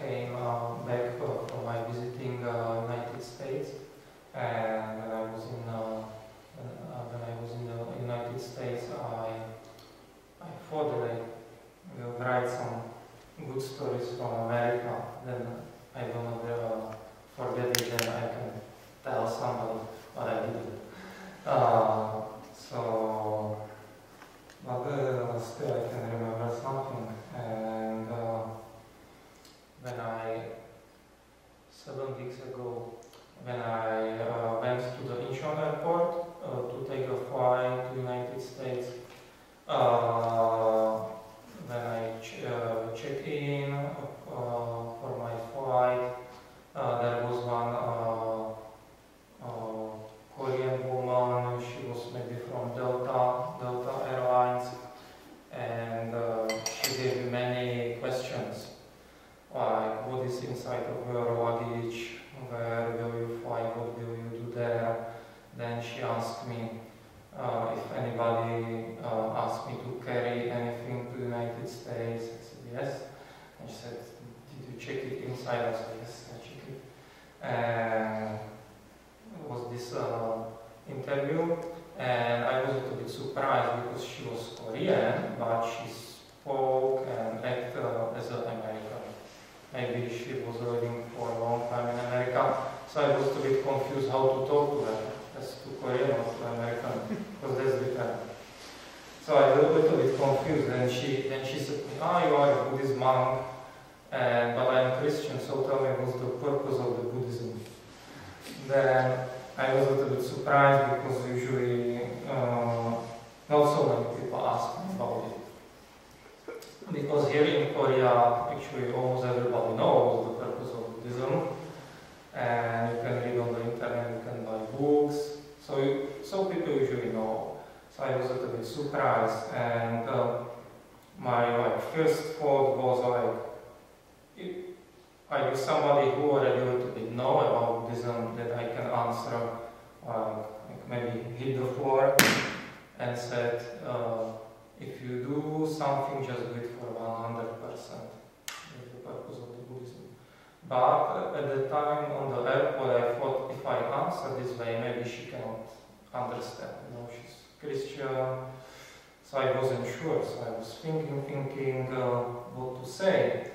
came back from my visiting United States, and when I was in the United States, I thought that I will write some good stories from America. Then I don't know, forget it, then I can tell somebody what I did. But still I can remember something. And when 7 weeks ago, when I went to the Incheon airport to take a flight to the United States, when I checked in for my flight, there was one Korean woman. She was maybe from Delta Airlines, and she gave me many questions, like what is inside of your luggage, where will you fly, what will you do there. Then she asked me if anybody asked me to carry anything to the United States. I said yes. And she said, did you check it inside? I said yes, I checked it. And it was this interview, and I was a little bit surprised because she was Korean, but she spoke and acted as an American. Maybe she was living for a long time in America, so I was a bit confused how to talk to her, as to Korean or to American, because that's different. So I was a little bit confused, and she said to me, you are a Buddhist monk, but I'm Christian, so tell me what's the purpose of the Buddhism. Then I was a little bit surprised, because usually not so many people ask me about it. Because here in Korea, actually almost everybody knows the purpose of Buddhism, and you can read on the internet, you can buy books, so people usually know. So I was a little bit surprised, and my first thought was I was somebody who already a little bit know about Buddhism, that I can answer, maybe hit the floor and said, if you do something, just do it for 100%. That's the purpose of the Buddhism. But at the time on the airport, I thought if I answer this way, maybe she cannot understand. She's Christian, so I wasn't sure. So I was thinking what to say.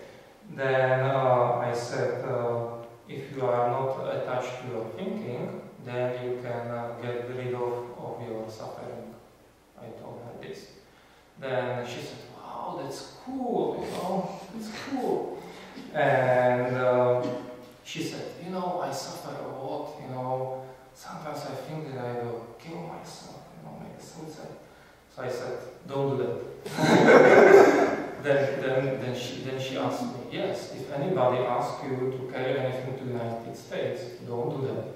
Then I said, if you are not attached to your thinking, then you can get rid of your suffering. I told her this. Then she said, wow, that's cool, it's cool. And she said, I suffer a lot, sometimes I think that I will kill myself, make suicide. So I said, don't do that. then she asked me, yes, if anybody asks you to carry anything to the United States, don't do that.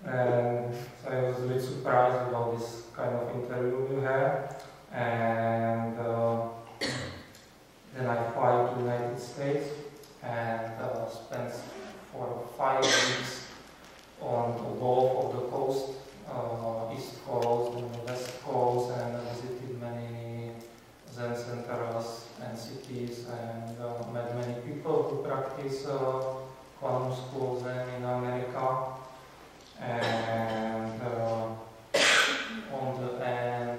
And so I was a bit surprised about this kind of interview we had. And then I flew to the United States and spent for 5 weeks on the Gulf of the coast, East Coast and the West Coast, and I visited many Zen centers and cities, and met many people who practice quantum school Zen in America. And on the end,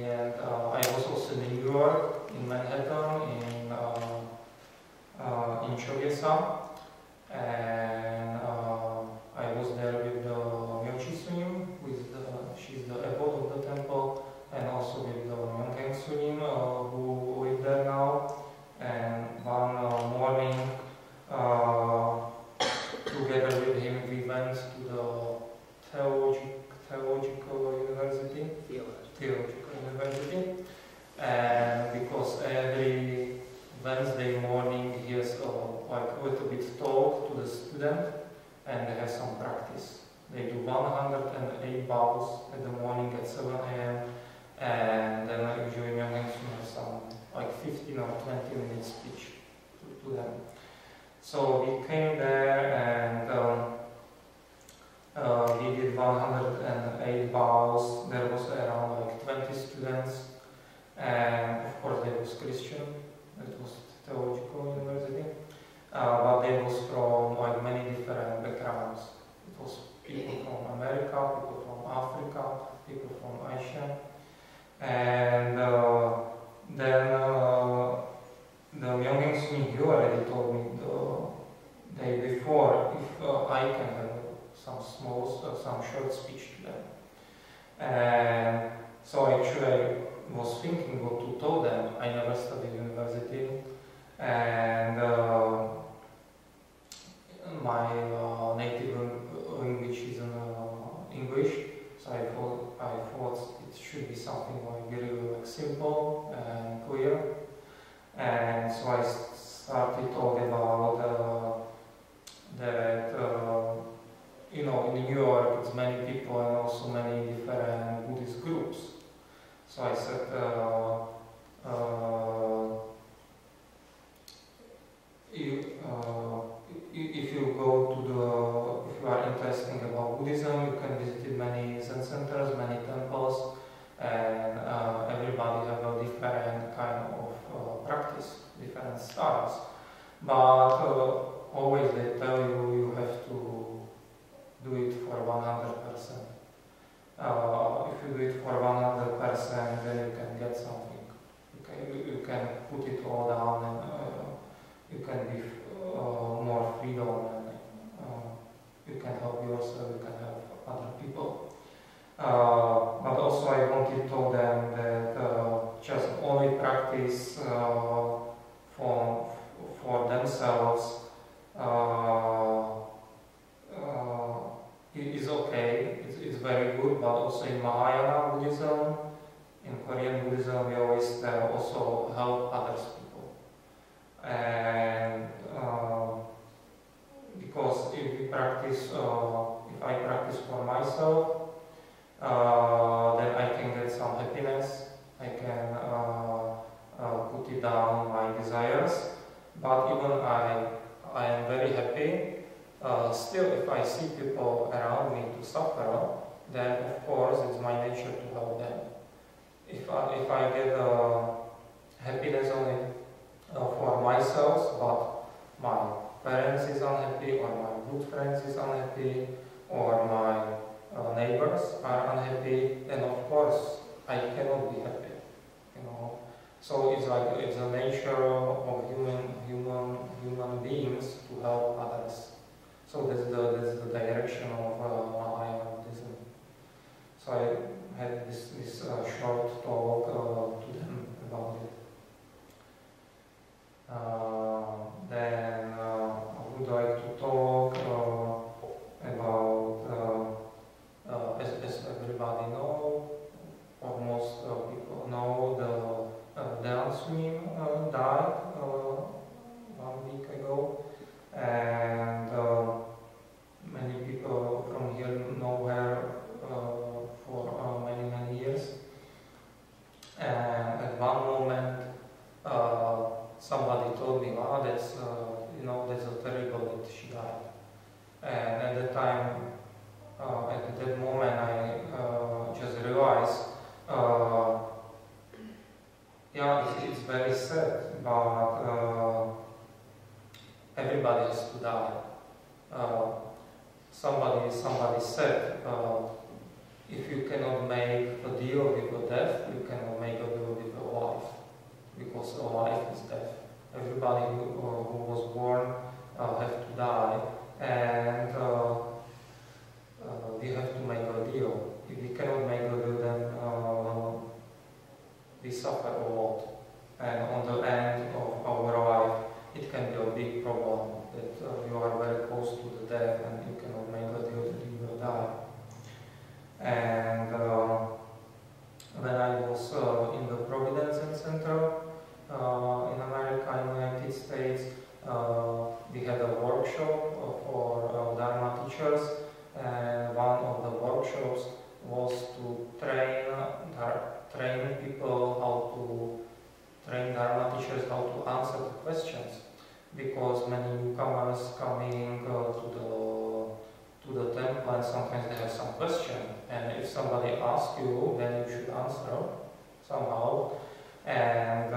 I was also in New York, in Manhattan, in Chogesa, and I was there with the Myochi Sunim, she's the abbot of the temple, and also with the Myongkeng Sunim, who live there now. And one morning, together with him, we went to the theological university, and because every Wednesday morning he has a little bit talk to the student, and they have some practice. They do 108 bows in the morning at 7 a.m. and then usually Myongkeng has some 15 or 20 minutes speech to them. So we came there and we did 108 bows. There was around 20 students, and of course they was Christian. It was theological university, but they was from like many different backgrounds. It was people from America, people from Africa, people from Asia, and then the Myeongeng he already told me the day before if I can have some short speech to them. And so actually I was thinking what to tell them. I never studied university, and my native language is English, so I thought it should be something like really simple and clear. And so I started talking about that you know, in New York it's many people and also many different Buddhist groups. So I said if you go to if you are interested about Buddhism, you can visit many Zen centers, many temples, and everybody have a different kind of practice, different styles. But always they tell you you have to do it for 100%. If you do it for 100%, then you can get something. You can put it all down, and you can be more freedom, and you can help yourself, you can help other people. But also I wanted to tell them that just only practice for themselves is okay, it's very good, but also in Mahayana Buddhism, in Korean Buddhism, we always also help others people. And because if we practice, if I practice for myself, then I can get some happiness, I can put it down my desires, but even I am very happy. Still, if I see people around me to suffer, then of course it's my nature to help them. If I get happiness only for myself, but my parents is unhappy, or my good friends is unhappy, or my neighbors are unhappy, then of course I cannot be happy. You know, so it's like it's a nature of human beings to help others. So that's the direction of Mahayana Buddhism. So I had this short talk to them about it. Then I would like to talk about, as everybody know, or most people know, the Dan Swim died 1 week ago, and many people from here know her for many years. And at one moment, somebody told me, "Wow, that's that's terrible that she died." And at that time, at that moment, I just realized, yeah, it's very sad, but everybody has to die. Somebody said, if you cannot make a deal with a death, you cannot make a deal with a life, because a life is death. Everybody who was born have to die, and we have to make a deal. If we cannot make a deal, then we suffer a lot. And on the end of our life, it can be a big problem that you are very close to the death and you cannot make a deal that you will die. And when I was in the Providence Center in America, in the United States, we had a workshop for Dharma teachers, and one of the workshops was to train people train Dharma teachers how to answer the questions, because many newcomers coming to the temple, and sometimes they have some question, and if somebody asks you, then you should answer somehow. And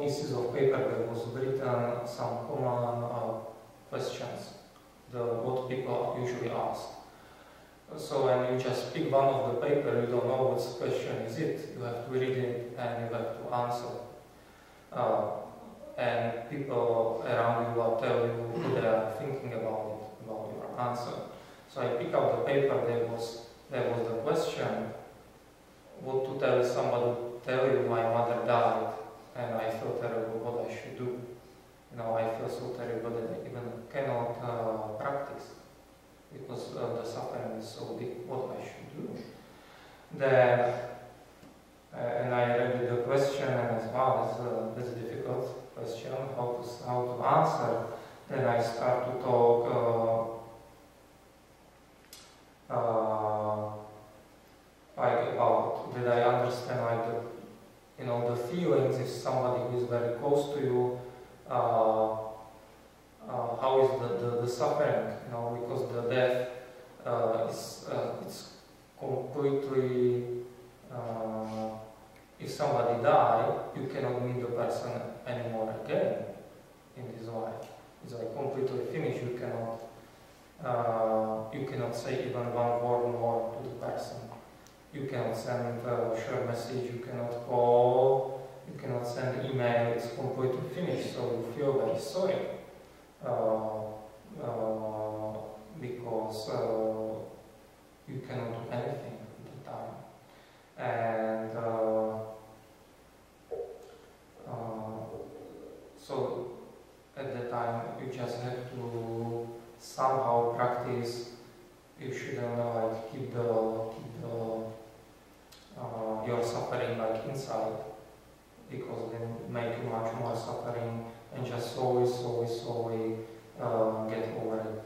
pieces of paper there was written some common questions, what people usually ask. So when you just pick one of the paper, you don't know what question is it. You have to read it and you have to answer. And people around you will tell you what they are thinking about it, about your answer. So I pick up the paper, there was the question, what to tell somebody, tell you my mother died, and I feel terrible what I should do. You know, I feel so terrible that I even cannot practice, because the suffering is so big, what I should do. Then, and I read the question and I said, wow, that's a difficult question, how to answer. Then I start to talk like about, did I understand like the feelings if somebody who is very close to you, how is the suffering, because the death it's completely, if somebody dies, you cannot meet the person anymore again in this life. It's like completely finished. You cannot say even one word more to the person. You cannot send a short message, you cannot call, you cannot send email, it's completely finished, so you feel very sorry. Because you cannot do anything at the time. And so at the time you just have to somehow practice. You shouldn't like keep your suffering like inside, because then make you much more suffering, and just slowly get over it.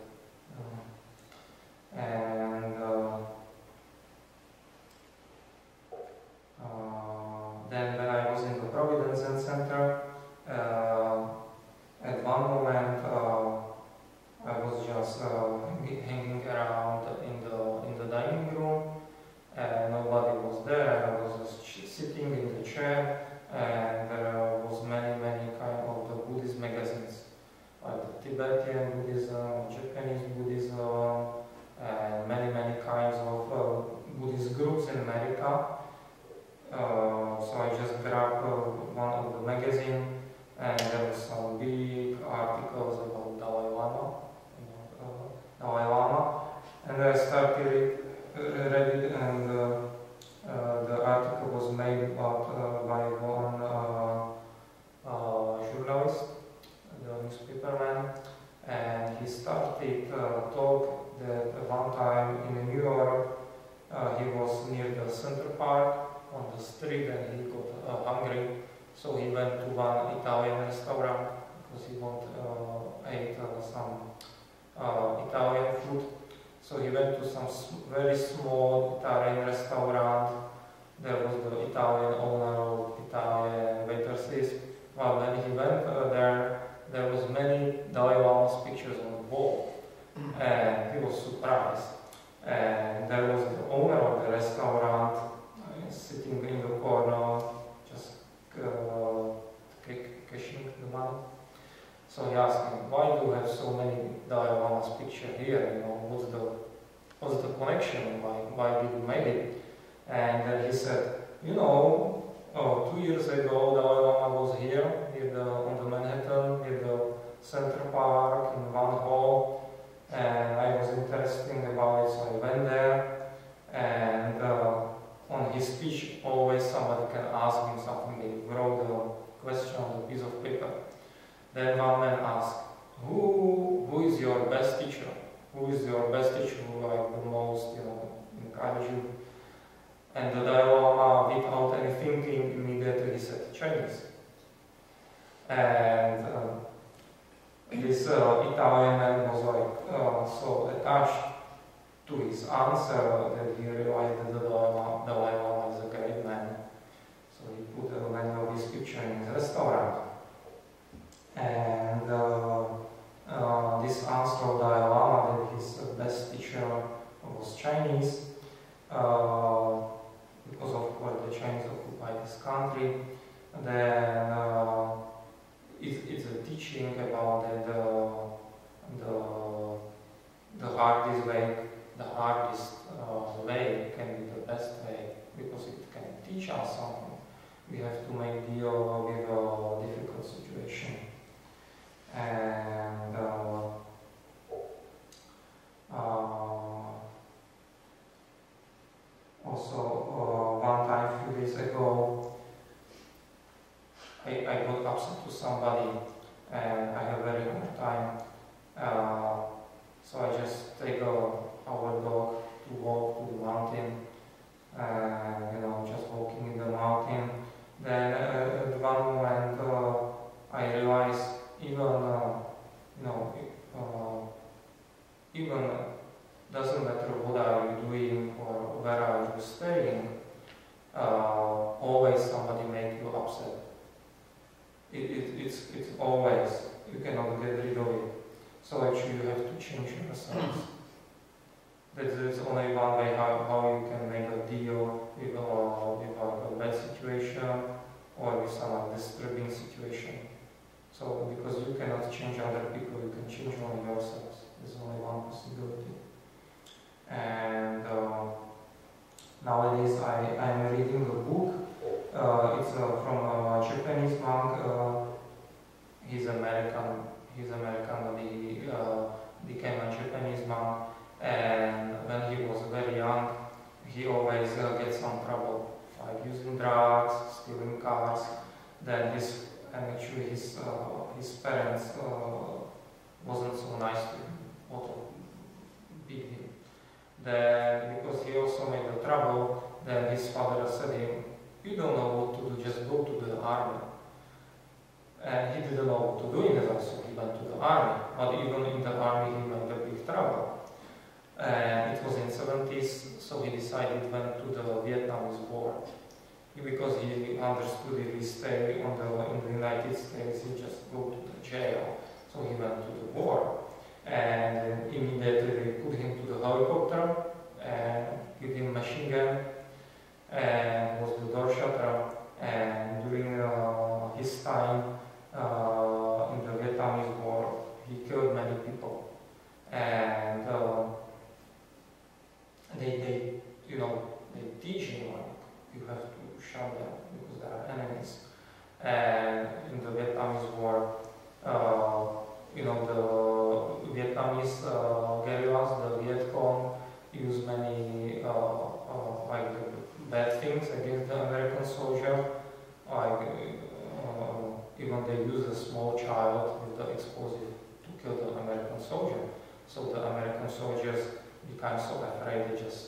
Then when I was in the Providence Zen Center, at one moment I was just hanging around in the dining room, and nobody was there. I was just sitting in the chair, and there was many kind of the Buddhist magazines, like the Tibetan Buddhism, Japanese Buddhism, and many kinds of Buddhist groups in America. So I just grabbed one of the magazine, and there were some big articles about Dalai Lama, and I started read it, and the article was made by one journalist, the newspaperman, and he started talk that one time in New York he was near the Central Park on the street, and he got hungry, so he went to one Italian restaurant because he ate some Italian food. So he went to some very small Italian restaurant. There was the Italian owner, Italian waitresses. Well, when he went there was many Dalai Lama's pictures on the wall, and he was surprised. And there was the owner of the restaurant sitting in the corner, just cashing the money. So he asked him, why do you have so many Dalai Lama's picture here? What's the connection? Why did you make it? And then he said, 2 years ago Dalai Lama was here on the Manhattan, near the Central Park, in one hall, and I was interested about it, so I went there. And on his speech, always somebody can ask him something. He wrote the question on a piece of paper. Then one man asked, who is your best teacher? Who is your best teacher who like the most, encourage you? And the Dalai Lama, without any thinking, immediately he said, Chinese. And this Italian man was like so attached to his answer that he realized that the Dalai Lama is a great man. So he put many of his pictures in his restaurant. And this answer of Dalai Lama that his best teacher was Chinese, because of course the Chinese occupied this country. Then it's a teaching about the hardest way can be the best way, because it can teach us something. We have to make deal with a difficult situation. And also, one time, a few days ago, I got upset to somebody, and I have very hard time. So I just take our dog to walk to the mountain, and just walking in the mountain. Then at one moment I realized even doesn't matter what are you doing or where are you staying, always somebody make you upset. It's always, you cannot get rid of it. So actually you have to change yourselves. There's only one way how you can make a deal with a bad situation or with some disturbing situation. So because you cannot change other people, you can change only yourselves. There's only one possibility. And nowadays I am reading a book. It's from a Japanese monk. He's American, but he became a Japanese monk. And when he was very young, he always gets some trouble, like using drugs, stealing cars. Then his parents wasn't so nice to him, also beat him. Then, because he also made the trouble, then his father said to him, "You don't know what to do, just go to the army." And he didn't know what to do in the army, so he went to the army. But even in the army, he made a big trouble. And it was in the 70s, so he decided went to the Vietnamese War. Because he understood if he stay in the United States, he just go to the jail. So he went to the war. And immediately they put him to the helicopter and give him machine gun and was the door shutter. And during his time in the Vietnamese War, he killed many people. And they teach him, like, you have to shout them because they are enemies. And in the Vietnamese War, the Vietnamese guerrillas, the Viet Cong, use many bad things against the American soldier. Like even they use a small child with the explosive to kill the American soldier. So the American soldiers become so afraid, they just,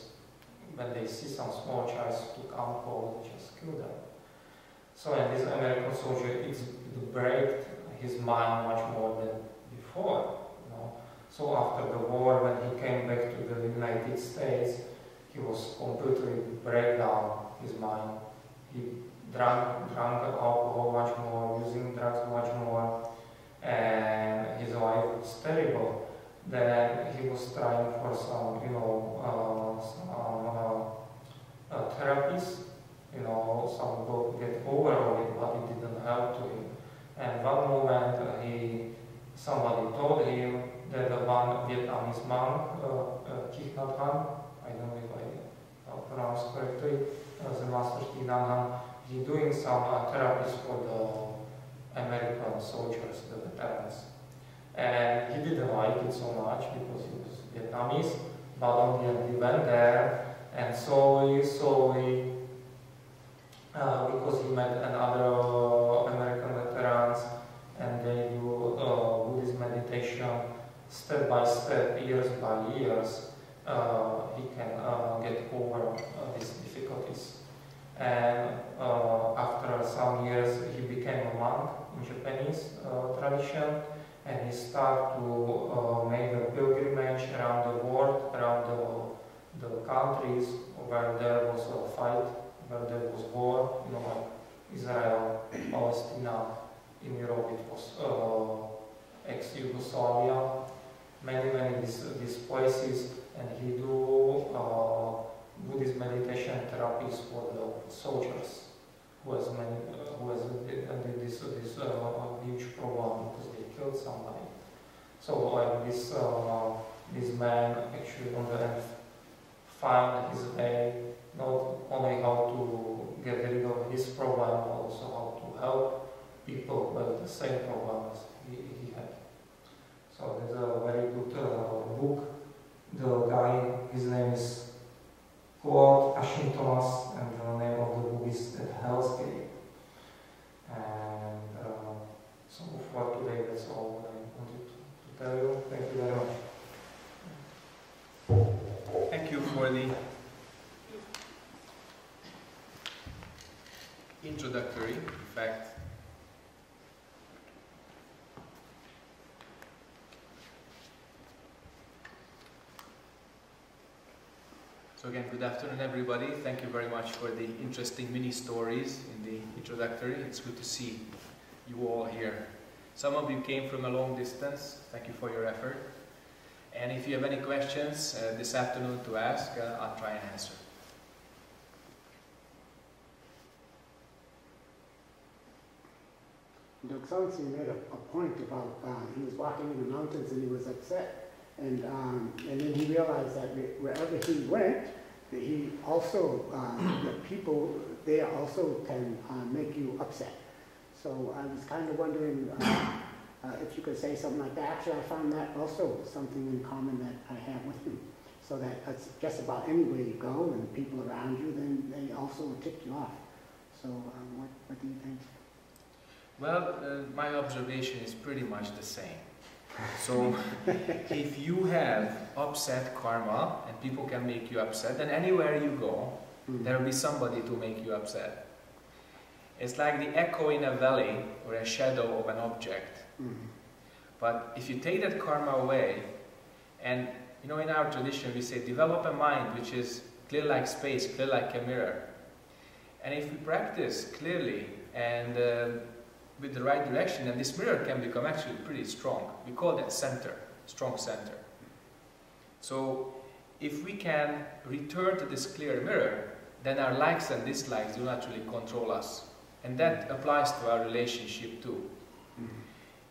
when they see some small child to come cold, they just kill them. So and this American soldier, it break his mind much more than before. So after the war, when he came back to the United States, he was completely break down his mind. He drank alcohol much more, using drugs much more, and his life was terrible. Then he was trying for some, therapies, some to get over it, but it didn't help to him. And one moment somebody told him that the one Vietnamese monk, Thich Nhat Hanh, I don't know if I pronounce correctly, the master Thich Nhat Hanh, he's doing some therapies for the American soldiers, the veterans. And he didn't like it so much because he was Vietnamese, but on the end he went there and slowly, because he met another American veterans and they do Buddhist meditation step by step, years by years, he can get over these difficulties. And after some years he became a monk in Japanese tradition. And he started to make a pilgrimage around the world, around the countries where there was a fight, where there was war, like Israel, Palestine. In Europe it was ex-Yugoslavia, many these places, and he do Buddhist meditation therapies for the soldiers who has did this huge problem because they killed somebody. So like this man actually on the end found his way not only how to get rid of his problem, but also how to help people with the same problems he had. So there's a very good book. The guy, his name is Claude Ashin Thomas, and the name of the book is Hell's Gate. And so for today, that's all I wanted to tell you. Thank you very much. Thank you for the introductory, in fact. So again, good afternoon everybody. Thank you very much for the interesting mini stories in the introductory. It's good to see you all here. Some of you came from a long distance. Thank you for your effort. And if you have any questions this afternoon to ask, I'll try and answer. Dok Soeng made a point about he was walking in the mountains and he was upset. And then he realized that wherever he went, he also, the people there also can make you upset. So I was kind of wondering if you could say something like that. Actually, I found that also something in common that I have with him. So that it's just about anywhere you go and people around you, then they also tick you off. So what do you think? Well, my observation is pretty much the same. So, if you have upset karma and people can make you upset, then anywhere you go, there will be somebody to make you upset. It's like the echo in a valley or a shadow of an object. But if you take that karma away, and you know, in our tradition we say, develop a mind which is clear like space, clear like a mirror. And if we practice clearly and with the right direction, and this mirror can become actually pretty strong. We call that center, strong center. So if we can return to this clear mirror, then our likes and dislikes do not really control us. And that applies to our relationship too.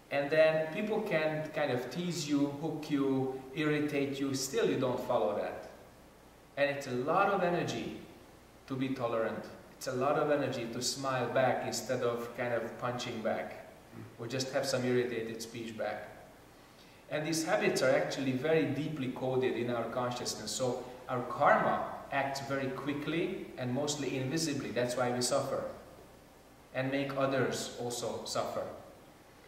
And then people can kind of tease you, hook you, irritate you, still you don't follow that. And it's a lot of energy to be tolerant. It's a lot of energy to smile back instead of kind of punching back, or just have some irritated speech back. And these habits are actually very deeply coded in our consciousness. So our karma acts very quickly and mostly invisibly. That's why we suffer and make others also suffer.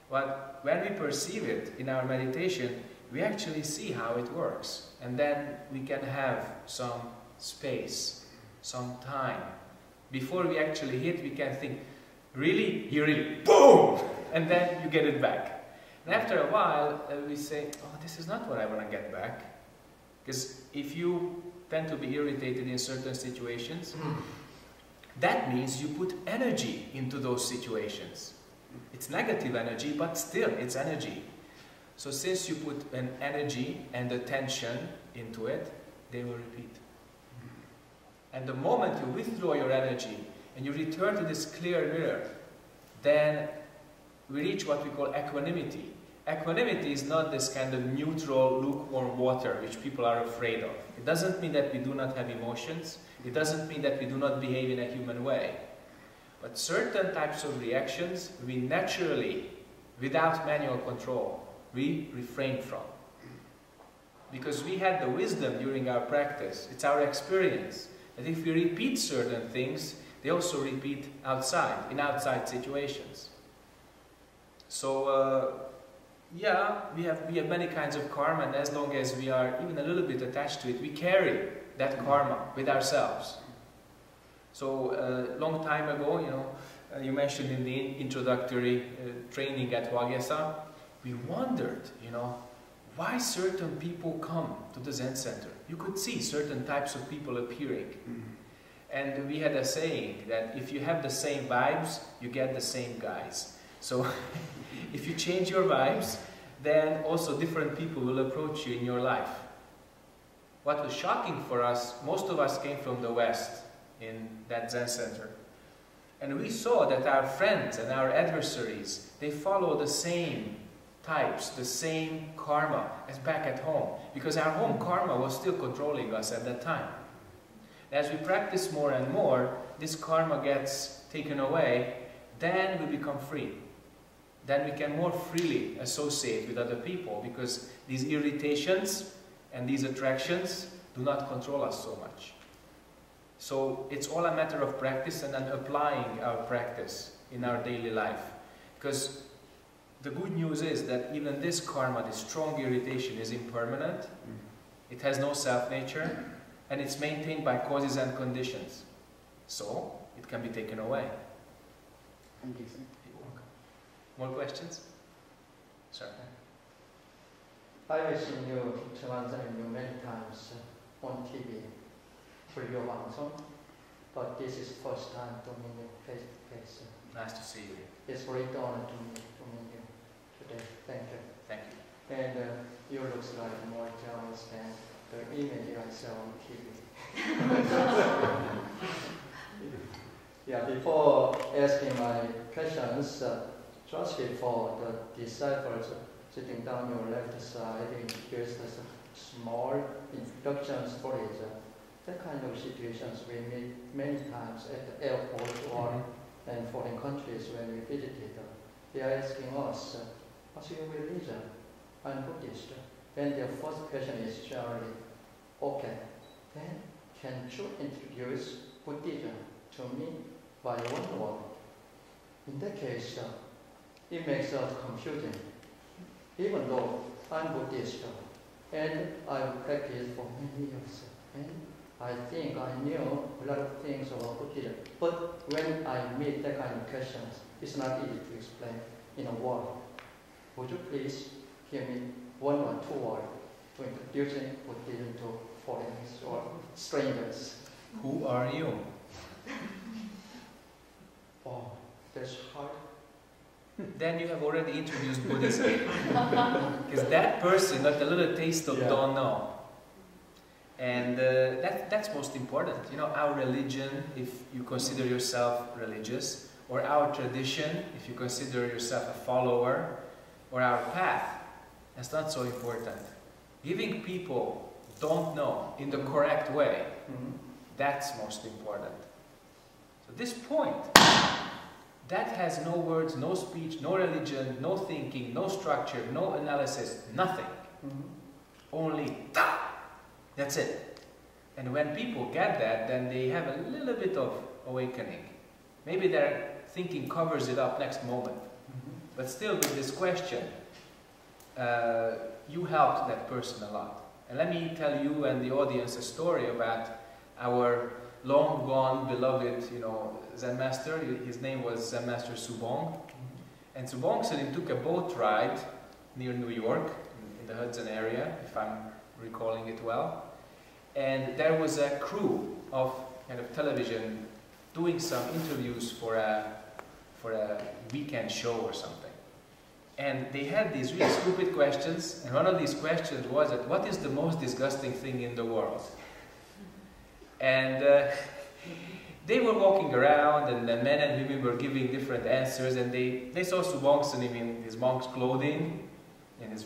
But when we perceive it in our meditation, we actually see how it works. And then we can have some space, some time. Before we actually hit, we can think, really? You really, boom! And then you get it back. And after a while, we say, oh, this is not what I want to get back. Because if you tend to be irritated in certain situations, that means you put energy into those situations. It's negative energy, but still, it's energy. So since you put an energy and attention into it, they will repeat. And the moment you withdraw your energy and you return to this clear mirror, then we reach what we call equanimity. Equanimity is not this kind of neutral, lukewarm water which people are afraid of. It doesn't mean that we do not have emotions. It doesn't mean that we do not behave in a human way. But certain types of reactions we naturally, without manual control, we refrain from. Because we had the wisdom during our practice. It's our experience that if we repeat certain things, they also repeat outside, in outside situations. So, yeah, we have many kinds of karma, and as long as we are even a little bit attached to it, we carry that karma with ourselves. So, a long time ago, you know, you mentioned in the introductory training at Wagyesa, we wondered, you know, why certain people come to the Zen Center. You could see certain types of people appearing. And we had a saying that if you have the same vibes, you get the same guys. So if you change your vibes, then also different people will approach you in your life. What was shocking for us, most of us came from the West in that Zen Center. And we saw that our friends and our adversaries, they follow the same types, the same karma as back at home. Because our home karma was still controlling us at that time. As we practice more and more, this karma gets taken away, then we become free. Then we can more freely associate with other people, because these irritations and these attractions do not control us so much. So it's all a matter of practice and then applying our practice in our daily life. Because the good news is that even this karma, this strong irritation, is impermanent. It has no self-nature, and it's maintained by causes and conditions. So it can be taken away. Thank you, sir. More questions? Sir. I've seen you translate you many times on TV for your 방송, but this is first time to meet you face to face. Nice to see you. It's great honor to meet you today. Thank you. Thank you. And you looks like more jealous than the image I saw on TV. Yeah, before asking my questions, just before the disciples sitting down your left side, here's a small introduction story. That kind of situations we meet many times at the airport or in foreign countries when we visited. They are asking us, what's your religion? I'm Buddhist. Then their first question is generally, okay, then can you introduce Buddhism to me by one word? In that case, it makes us confusing. Even though I'm Buddhist and I've practiced for many years, and I think I knew a lot of things about Buddhism, but when I meet that kind of questions, it's not easy to explain in a word. Would you please give me one or two words to introducing Buddhism to foreigners or strangers? Who are you? Oh, that's hard. Then you have already introduced Buddhism. Because that person got a little taste of don't know. And that's most important. You know, our religion, if you consider yourself religious, or our tradition, if you consider yourself a follower, or our path, that's not so important. Giving people don't know in the correct way, that's most important. So this point, that has no words, no speech, no religion, no thinking, no structure, no analysis, nothing. Only ta! That's it. And when people get that, then they have a little bit of awakening. Maybe their thinking covers it up next moment. But still, with this question, you helped that person a lot. And let me tell you and the audience a story about our long gone beloved, Zen master. His name was Zen Master Subong. And Subong said he took a boat ride near New York, in the Hudson area, if I'm recalling it well. And there was a crew of kind of television doing some interviews for a weekend show or something. And they had these really stupid questions, and one of these questions was that, what is the most disgusting thing in the world? And they were walking around, and the men and women were giving different answers, and they saw Subong in his monk's clothing, in his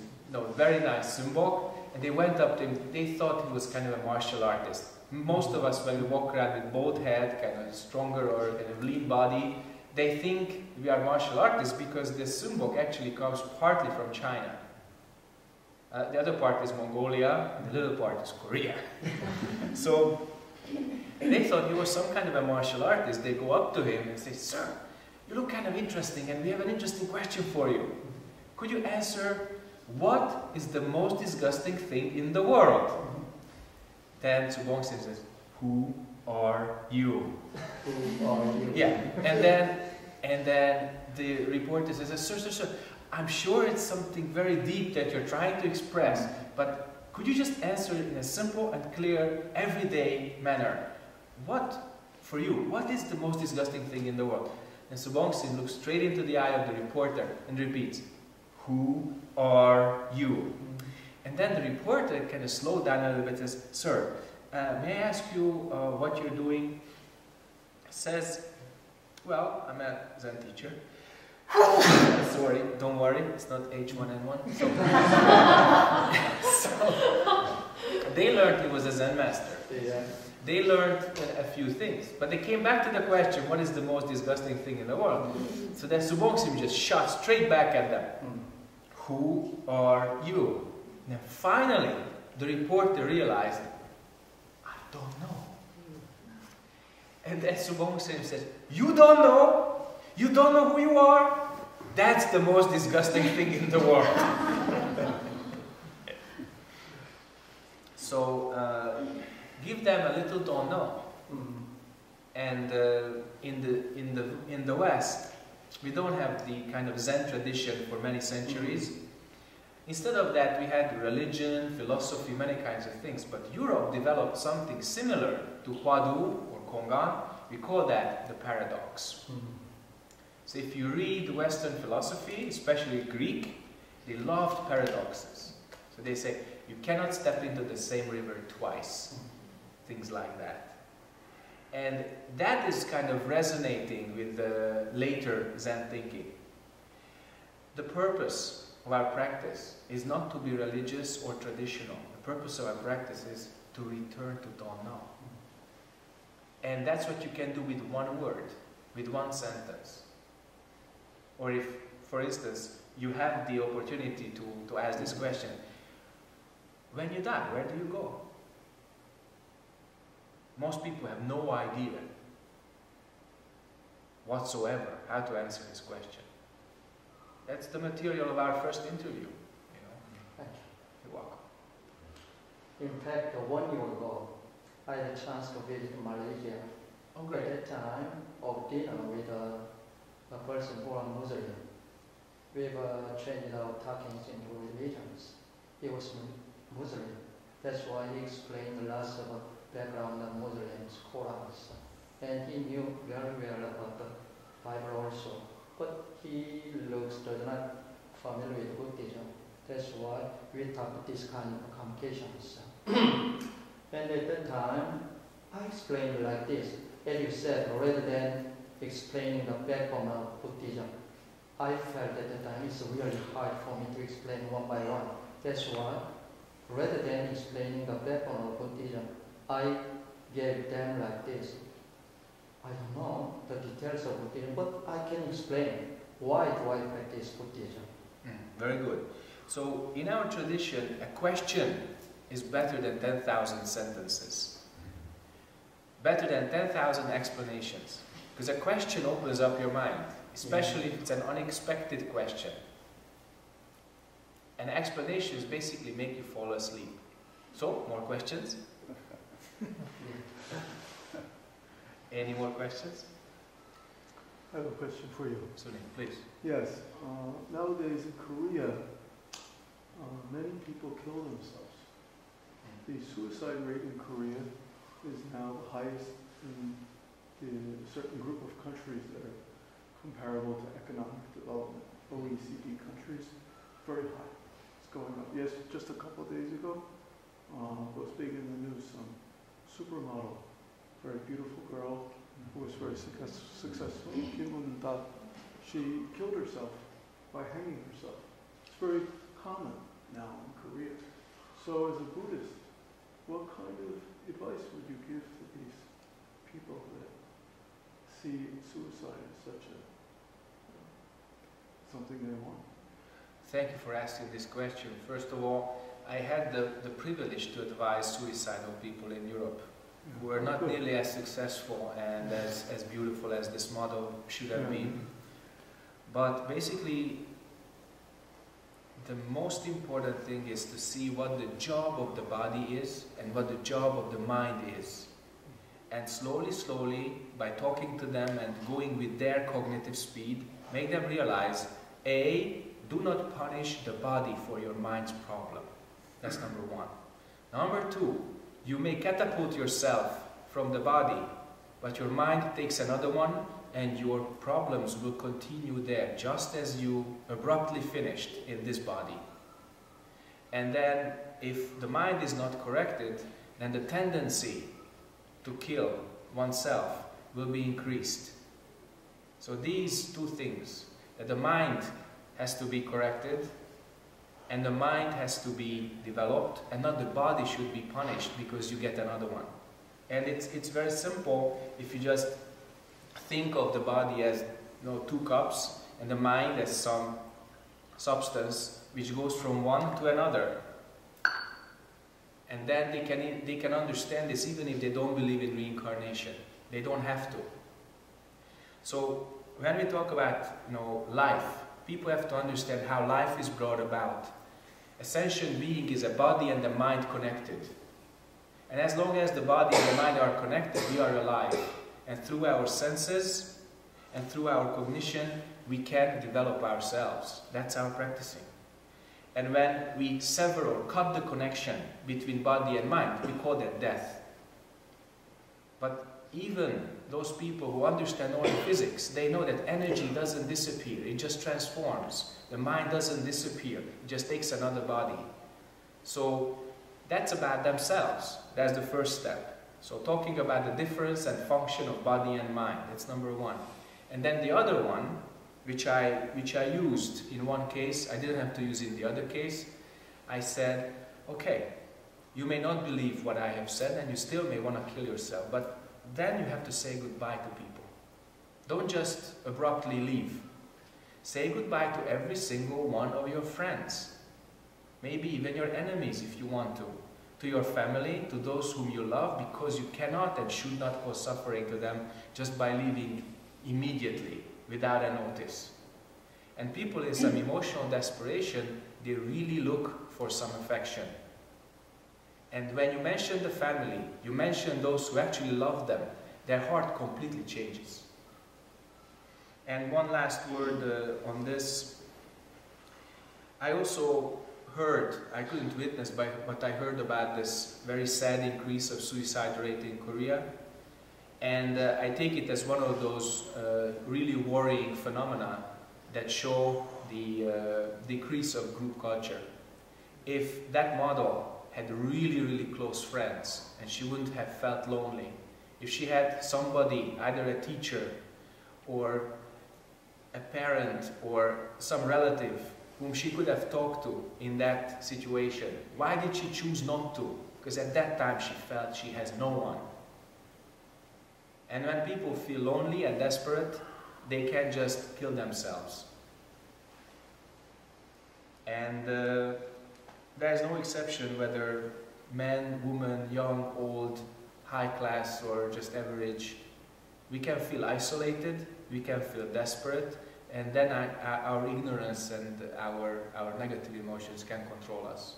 very nice sumbok, and they went up to him. They thought he was kind of a martial artist. Most of us, when we walk around with bald head, kind of stronger or kind of lean body, they think we are martial artists because the sumbok actually comes partly from China. The other part is Mongolia, and the little part is Korea. So they thought he was some kind of a martial artist. They go up to him and say, "Sir, you look kind of interesting, and we have an interesting question for you. Could you answer, what is the most disgusting thing in the world?" Then Subong says, "Who are you?" Who are you? Yeah, and then the reporter says, Sir, I'm sure it's something very deep that you're trying to express, but could you just answer it in a simple and clear, everyday manner? What, for you, what is the most disgusting thing in the world?" And Subong Sin looks straight into the eye of the reporter and repeats, "Who are you?" And then the reporter kind of slowed down a little bit and says, "Sir, may I ask you what you're doing?" Says, Well, I'm a Zen teacher. Sorry, don't worry, it's not H1N1. So they learned he was a Zen master. Yeah. They learned a few things, but they came back to the question, what is the most disgusting thing in the world? So then Subongsim just shot straight back at them. Who are you? Now finally, the reporter realized, I don't know. And then Subongsim says, you don't know? You don't know who you are? That's the most disgusting thing in the world. So, give them a little don't know. And in the West, we don't have the kind of Zen tradition for many centuries. Instead of that, we had religion, philosophy, many kinds of things. But Europe developed something similar to Huadu or Kongan. We call that the paradox. So if you read Western philosophy, especially Greek, they loved paradoxes. So they say, you cannot step into the same river twice. Things like that. And that is kind of resonating with the later Zen thinking. The purpose of our practice is not to be religious or traditional. The purpose of our practice is to return to don't know. And that's what you can do with one word, with one sentence. Or if, for instance, you have the opportunity to ask this question, when you die, where do you go? Most people have no idea whatsoever how to answer this question. That's the material of our first interview. You know. Thank you. You're welcome. In fact, 1 year ago, I had a chance to visit Malaysia. Oh, At great. that time of dinner with a person who was Muslim. We were changed our talking into religions. He was Muslim. That's why he explained lots of background of Muslims, Qurans. And he knew very well about the Bible also. But he does not familiar with Buddhism. That's why we talk this kind of communications. And at that time, I explained like this. As you said, rather than explaining the background of Buddhism, I felt at the time it's really hard for me to explain one by one. That's why, rather than explaining the background of Buddhism, I gave them like this. I don't know the details of Buddhism, but I can explain why do I practice Buddhism. Very good. So, in our tradition, a question is better than 10,000 sentences. Better than 10,000 explanations. Because a question opens up your mind, especially if it's an unexpected question. And explanations basically make you fall asleep. So, more questions? Any more questions? I have a question for you. Sunil, please. Yes, nowadays in Korea, many people kill themselves. The suicide rate in Korea is now the highest in a certain group of countries that are comparable to economic development, OECD countries. Very high. It's going up. Yes, just a couple of days ago, it was big in the news, some supermodel, very beautiful girl who was very successful, Kim Eun-da. She killed herself by hanging herself. It's very common now in Korea. So as a Buddhist, what kind of advice would you give to these people that see suicide as such a something they want? Thank you for asking this question. First of all, I had the privilege to advise suicidal people in Europe who are not nearly as successful and as beautiful as this model should have been. But basically, the most important thing is to see what the job of the body is and what the job of the mind is. And slowly, slowly, by talking to them and going with their cognitive speed, make them realize, A, do not punish the body for your mind's problem. That's number one. Number two, you may catapult yourself from the body, but your mind takes another one and your problems will continue there, just as you abruptly finished in this body. And then, if the mind is not corrected, then the tendency to kill oneself will be increased. So these two things, that the mind has to be corrected and the mind has to be developed, and not the body should be punished because you get another one. And it's very simple if you just think of the body as, you know, 2 cups and the mind as some substance which goes from one to another. And then they can understand this even if they don't believe in reincarnation. They don't have to. So when we talk about, you know, life, people have to understand how life is brought about. A sentient being is a body and the mind connected. And as long as the body and the mind are connected, we are alive. And through our senses and through our cognition, we can develop ourselves. That's our practicing. And when we sever or cut the connection between body and mind, we call that death. But even those people who understand only physics, they know that energy doesn't disappear, it just transforms. The mind doesn't disappear, it just takes another body. So that's about themselves. That's the first step. So talking about the difference and function of body and mind, that's number one. And then the other one, which I used in one case, I didn't have to use in the other case. I said, okay, you may not believe what I have said and you still may want to kill yourself, but then you have to say goodbye to people. Don't just abruptly leave. Say goodbye to every single one of your friends. Maybe even your enemies if you want to. To your family, to those whom you love, because you cannot and should not cause suffering to them just by leaving immediately, without a notice. And people in some emotional desperation, they really look for some affection. And when you mention the family, you mention those who actually love them, their heart completely changes. And one last word on this. I also heard, I couldn't witness, but I heard about this very sad increase of suicide rate in Korea. And I take it as one of those really worrying phenomena that show the decrease of group culture. If that model had really, really close friends and she wouldn't have felt lonely, if she had somebody, either a teacher or a parent or some relative whom she could have talked to in that situation, why did she choose not to? Because at that time she felt she has no one. And when people feel lonely and desperate, they can just kill themselves. And there is no exception whether man, woman, young, old, high class, or just average. We can feel isolated, we can feel desperate, and then our ignorance and our negative emotions can control us.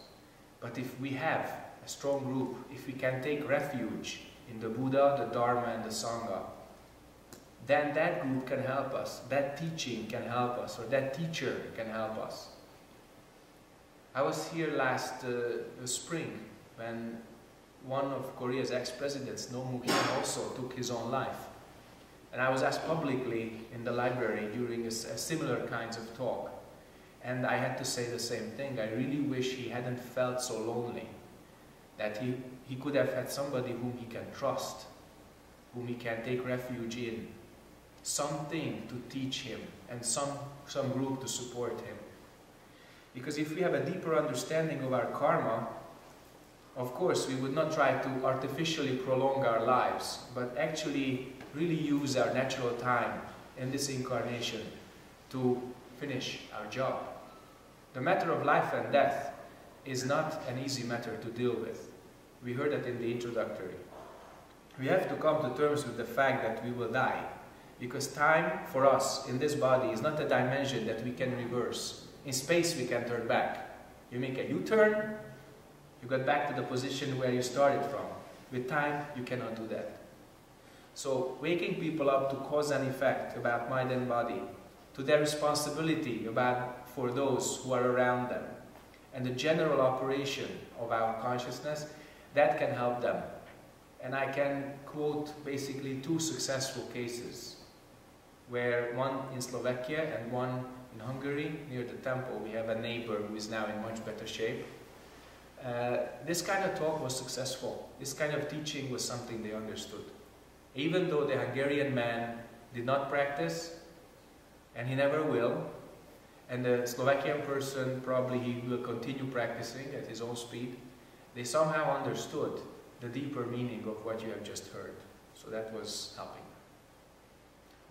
But if we have a strong group, if we can take refuge in the Buddha, the Dharma, and the Sangha, then that group can help us, that teaching can help us, or that teacher can help us. I was here last spring when one of Korea's ex-presidents, No Mu-hyun, also took his own life. And I was asked publicly in the library during a similar kinds of talk. And I had to say the same thing. I really wish he hadn't felt so lonely, that he could have had somebody whom he can trust, whom he can take refuge in, something to teach him, and some group to support him. Because if we have a deeper understanding of our karma, of course we would not try to artificially prolong our lives, but actually really use our natural time in this incarnation to finish our job. The matter of life and death is not an easy matter to deal with. We heard that in the introductory. We have to come to terms with the fact that we will die, because time for us in this body is not a dimension that we can reverse. In space we can turn back. You make a U-turn, you get back to the position where you started from. With time, you cannot do that. So waking people up to cause and effect about mind and body, to their responsibility for those who are around them, and the general operation of our consciousness, that can help them. And I can quote basically 2 successful cases, where one in Slovakia and one in Hungary, near the temple. We have a neighbor who is now in much better shape. This kind of talk was successful. This kind of teaching was something they understood. Even though the Hungarian man did not practice, and he never will. And the Slovakian person, probably he will continue practicing at his own speed. They somehow understood the deeper meaning of what you have just heard. So that was helping.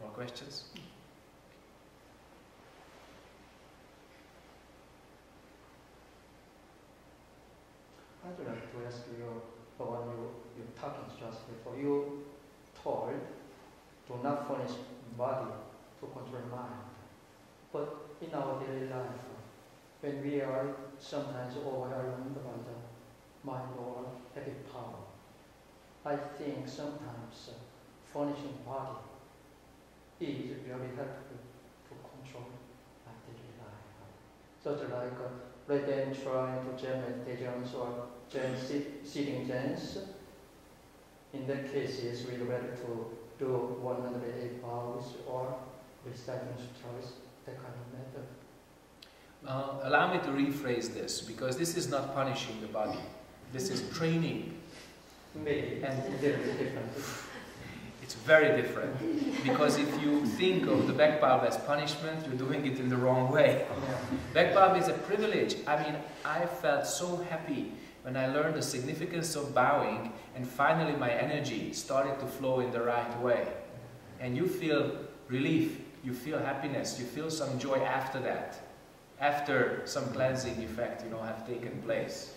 More questions? I'd like to ask you, the one you talking just before, you told, do not furnish body to control mind. But in our daily life, when we are sometimes overwhelmed by the mind or heavy power, I think sometimes furnishing body is very helpful to control my daily life. Such like rather than trying to Zen meditations or Zen sitting Zens, in that cases we ready to do 108 vows or reciting sutras, that kind of method. Allow me to rephrase this, because this is not punishing the body. This is training. Maybe, and it's a little bit different. It's very different, because if you think of the back bow as punishment, you're doing it in the wrong way. Back bow is a privilege. I mean, I felt so happy when I learned the significance of bowing, and finally my energy started to flow in the right way. And you feel relief, you feel happiness, you feel some joy after that, after some cleansing effect, have taken place.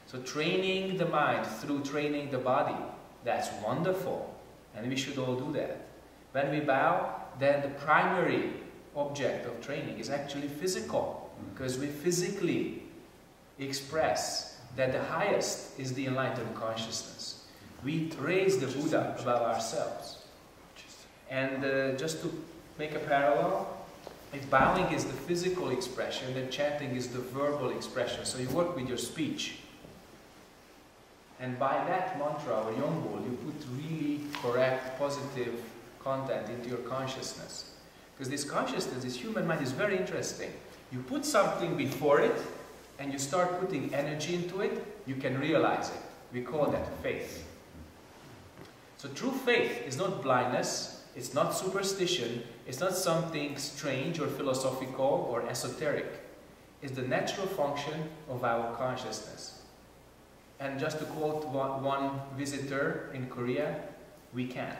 So training the mind through training the body, that's wonderful. And we should all do that. When we bow, then the primary object of training is actually physical, because we physically express that the highest is the enlightened consciousness. We raise the Buddha above ourselves. And just to make a parallel, if bowing is the physical expression, then chanting is the verbal expression. So you work with your speech. And by that mantra or yongbol, you put really correct, positive content into your consciousness. Because this consciousness, this human mind, is very interesting. You put something before it, and you start putting energy into it, you can realize it. We call that faith. So true faith is not blindness, it's not superstition, it's not something strange or philosophical or esoteric. It's the natural function of our consciousness. And just to quote one visitor in Korea, we can.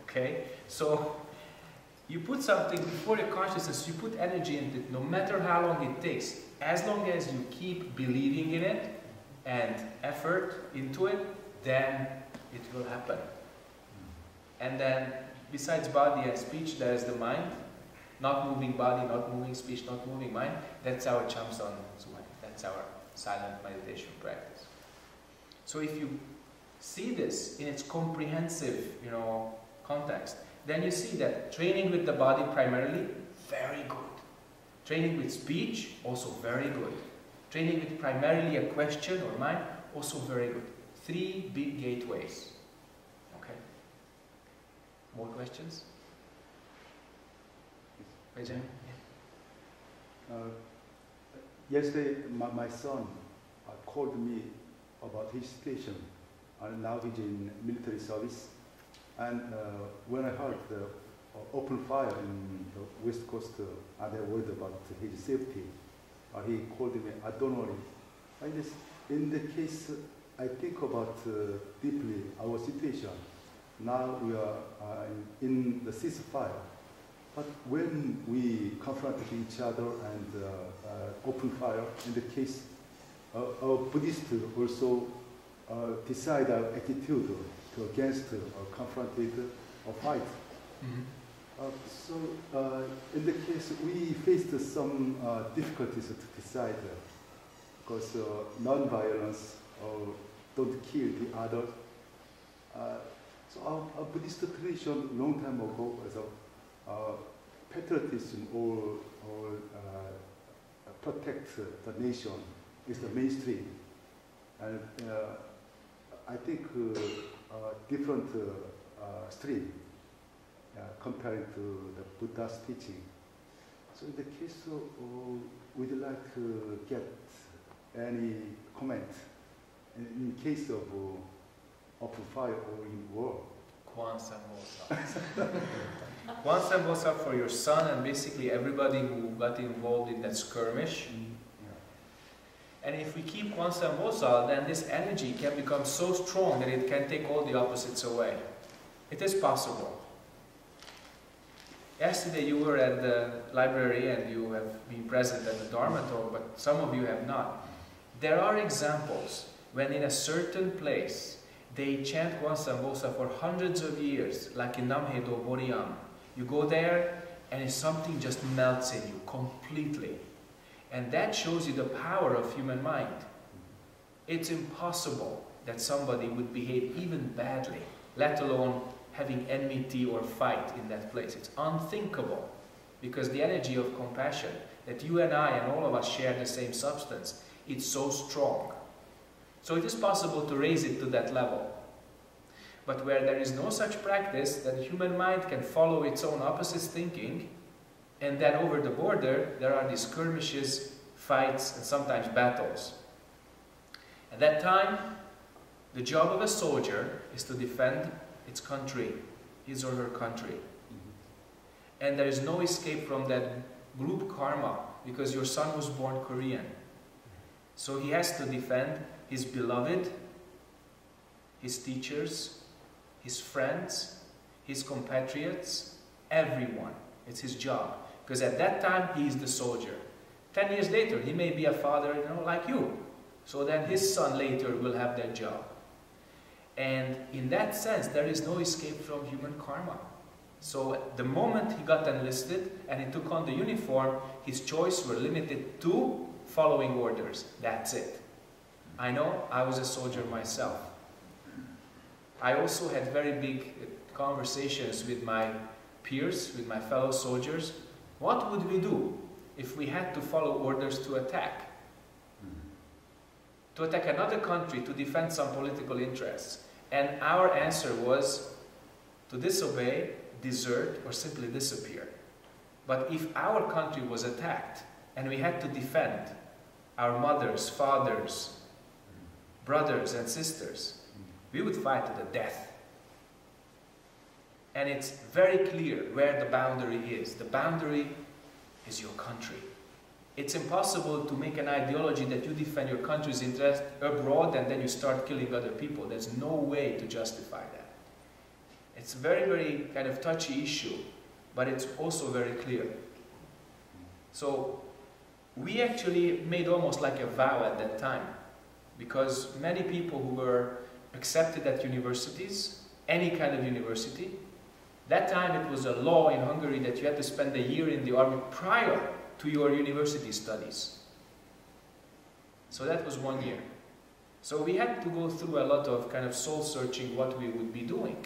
Okay? So, you put something before your consciousness, you put energy into it, no matter how long it takes. As long as you keep believing in it and effort into it, then it will happen. And then, besides body and speech, there is the mind. Not moving body, not moving speech, not moving mind. That's our Chamson Sumai. That's our silent meditation practice. So if you see this in its comprehensive, context, then you see that training with the body primarily, very good. Training with speech, also very good. Training with primarily a question or mind, also very good. 3 big gateways. Okay. More questions? Vijay? Yesterday, my son called me about his situation, and now he's in military service. And when I heard the open fire in the West Coast, and I worried about his safety, he called me, I don't worry. In the case, I think about deeply our situation. Now we are in the ceasefire. But when we confronted each other and open fire, in the case, our Buddhists also decide our attitude to against or confronted or fight. Mm-hmm. So in the case, we faced some difficulties to decide because non-violence don't kill the other. So our Buddhist tradition long time ago was patriotism or protect the nation is the mainstream. And I think different stream comparing to the Buddha's teaching. So in the case, would you like to get any comment in case of open fire or in war? Musangsa for your son and basically everybody who got involved in that skirmish. And if we keep Musangsa, then this energy can become so strong that it can take all the opposites away. It is possible. Yesterday you were at the library and you have been present at the Dharma talk, but some of you have not. There are examples when in a certain place they chant Musangsa for hundreds of years, like in Namhedo Boriyam. You go there and something just melts in you completely. And that shows you the power of human mind. It's impossible that somebody would behave even badly, let alone having enmity or fight in that place. It's unthinkable, because the energy of compassion that you and I and all of us share the same substance, it's so strong. So it is possible to raise it to that level. But where there is no such practice, then the human mind can follow its own opposite thinking, and then over the border there are these skirmishes, fights, and sometimes battles. At that time, the job of a soldier is to defend its country, his or her country. And there is no escape from that group karma, because your son was born Korean. So he has to defend his beloved, his teachers, his friends, his compatriots, everyone. It's his job. Because at that time, he is the soldier. 10 years later, he may be a father, like you. So then his son later will have that job. And in that sense, there is no escape from human karma. So the moment he got enlisted and he took on the uniform, his choice were limited to following orders. That's it. I know, I was a soldier myself. I also had very big conversations with my peers, with my fellow soldiers. What would we do if we had to follow orders to attack? To attack another country, to defend some political interests. And our answer was to disobey, desert, or simply disappear. But if our country was attacked and we had to defend our mothers, fathers, brothers and sisters, we would fight to the death. And it's very clear where the boundary is. The boundary is your country. It's impossible to make an ideology that you defend your country's interest abroad and then you start killing other people. There's no way to justify that. It's a very, very kind of touchy issue, but it's also very clear. So we actually made almost like a vow at that time, because many people who were accepted at universities, any kind of university, that time it was a law in Hungary that you had to spend a year in the army prior to your university studies. So that was 1 year. So we had to go through a lot of kind of soul searching what we would be doing,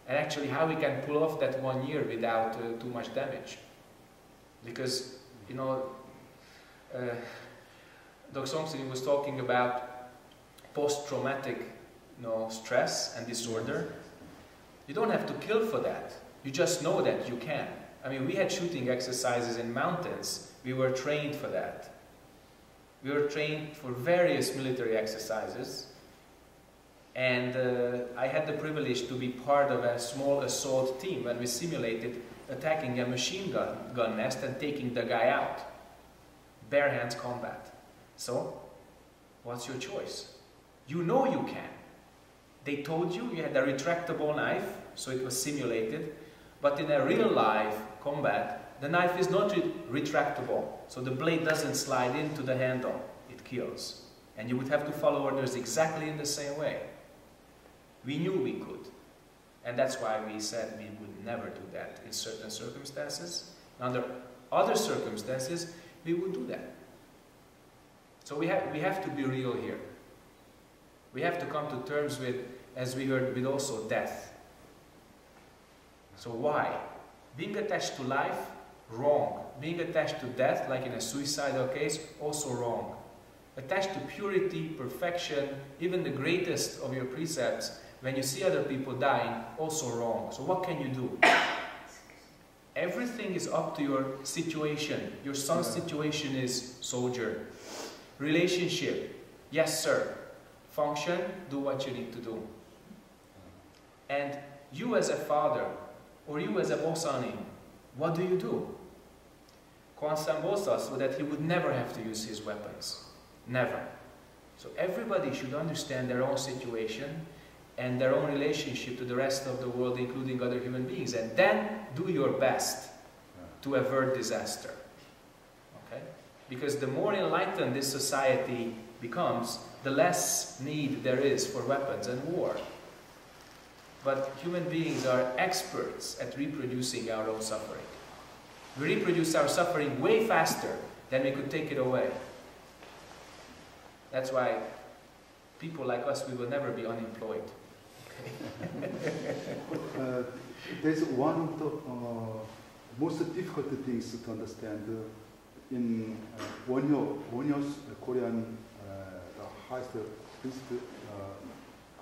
and actually how we can pull off that 1 year without too much damage. Because, Dok Soeng was talking about post-traumatic stress and disorder. You don't have to kill for that. You just know that you can. I mean, we had shooting exercises in mountains. We were trained for that. We were trained for various military exercises. And I had the privilege to be part of a small assault team when we simulated attacking a machine gun nest and taking the guy out. Bare hands combat. So, what's your choice? You know you can. They told you you had a retractable knife, so it was simulated. But in a real life combat, the knife is not retractable, so the blade doesn't slide into the handle. It kills. And you would have to follow orders exactly in the same way. We knew we could. And that's why we said we would never do that in certain circumstances. Under other circumstances, we would do that. So we have to be real here. We have to come to terms with, as we heard, with also death. So why? Being attached to life, wrong. Being attached to death, like in a suicidal case, also wrong. Attached to purity, perfection, even the greatest of your precepts, when you see other people dying, also wrong. So what can you do? Everything is up to your situation. Your son's situation is soldier. Relationship, yes sir. Function, do what you need to do. And you as a father, or you as a bossani, what do you do? Kwansan bossa so that he would never have to use his weapons. Never. So everybody should understand their own situation and their own relationship to the rest of the world, including other human beings, and then do your best to avert disaster. Okay? Because the more enlightened this society becomes, the less need there is for weapons and war. But human beings are experts at reproducing our own suffering. We reproduce our suffering way faster than we could take it away. That's why people like us, we will never be unemployed. There's one of the most difficult things to understand in Wonyo's Korean, the highest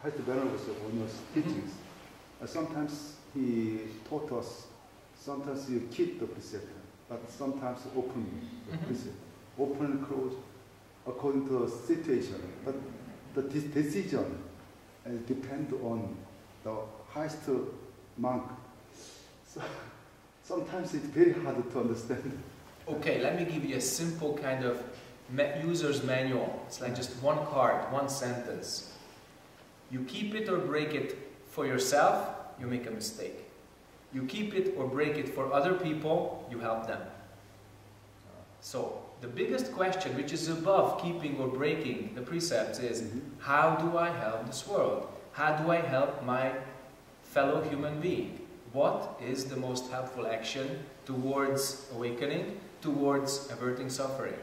venerable of Wonyo's teachings. Sometimes he taught us, sometimes you keep the precept, but sometimes open the precept, open and close according to the situation. But the decision depends on the highest monk. So sometimes it's very hard to understand. Okay, let me give you a simple kind of user's manual. It's like just one card, one sentence. You keep it or break it for yourself, you make a mistake. You keep it or break it for other people, you help them. So, the biggest question, which is above keeping or breaking the precepts, is how do I help this world? How do I help my fellow human being? What is the most helpful action towards awakening, towards averting suffering?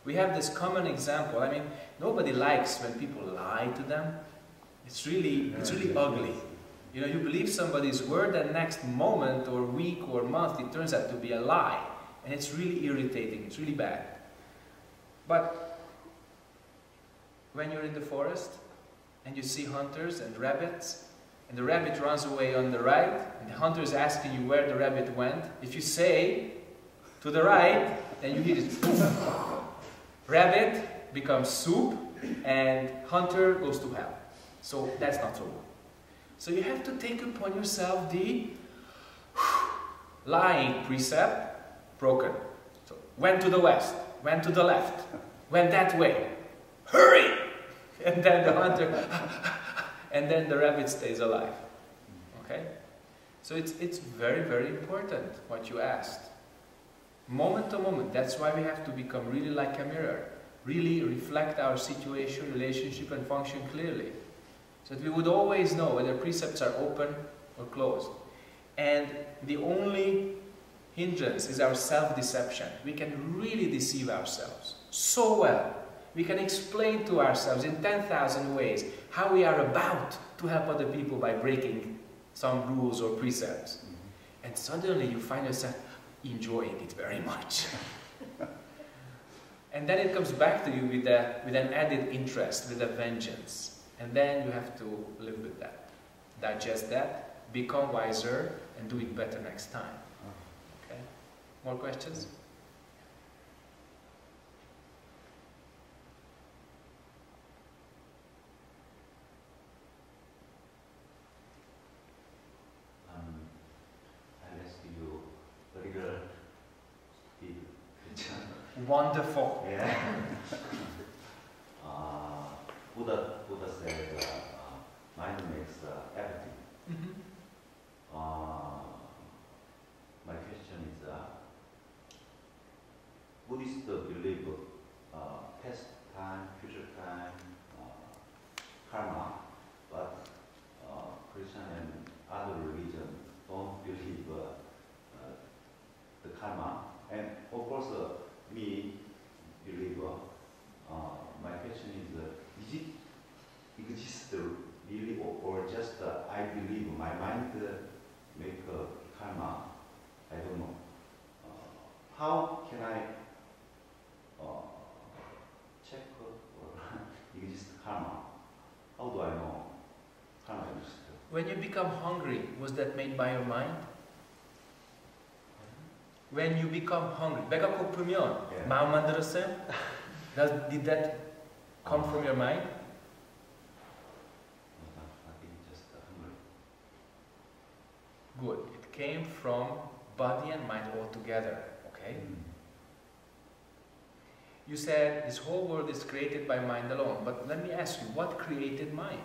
We have this common example. I mean, nobody likes when people lie to them. It's really ugly. You know, you believe somebody's word, and next moment or week or month it turns out to be a lie. And it's really irritating, it's really bad. But when you're in the forest and you see hunters and rabbits, and the rabbit runs away on the right, and the hunter is asking you where the rabbit went, if you say to the right, then you hear it. Rabbit becomes soup, and hunter goes to hell. So that's not so good. So you have to take upon yourself the lying precept, broken. So went to the west, went to the left, went that way. Hurry! And then the hunter, and then the rabbit stays alive. Okay? So it's very, very important what you asked. Moment to moment. That's why we have to become really like a mirror. Really reflect our situation, relationship, and function clearly. So that we would always know whether precepts are open or closed. And the only hindrance is our self-deception. We can really deceive ourselves so well. We can explain to ourselves in 10,000 ways how we are about to help other people by breaking some rules or precepts. And suddenly you find yourself enjoying it very much. And then it comes back to you with an added interest, with a vengeance. And then you have to live with that, digest that, become wiser, and do it better next time. Okay? More questions? I'll ask you particular question. Wonderful. Yeah. Buddha said, mind makes everything. My question is, Buddhists believe past time, future time, karma, but Christian and other religions don't believe the karma. And of course, me believe. My question is it exists really, or just I believe my mind make karma? I don't know. How can I check or exist karma? How do I know karma exists? When you become hungry, was that made by your mind? When you become hungry, 배가 고프면 마음 만들었어요? Did that come from your mind? I think just hungry. Good. It came from body and mind all together, okay? You said this whole world is created by mind alone, but let me ask you, what created mind?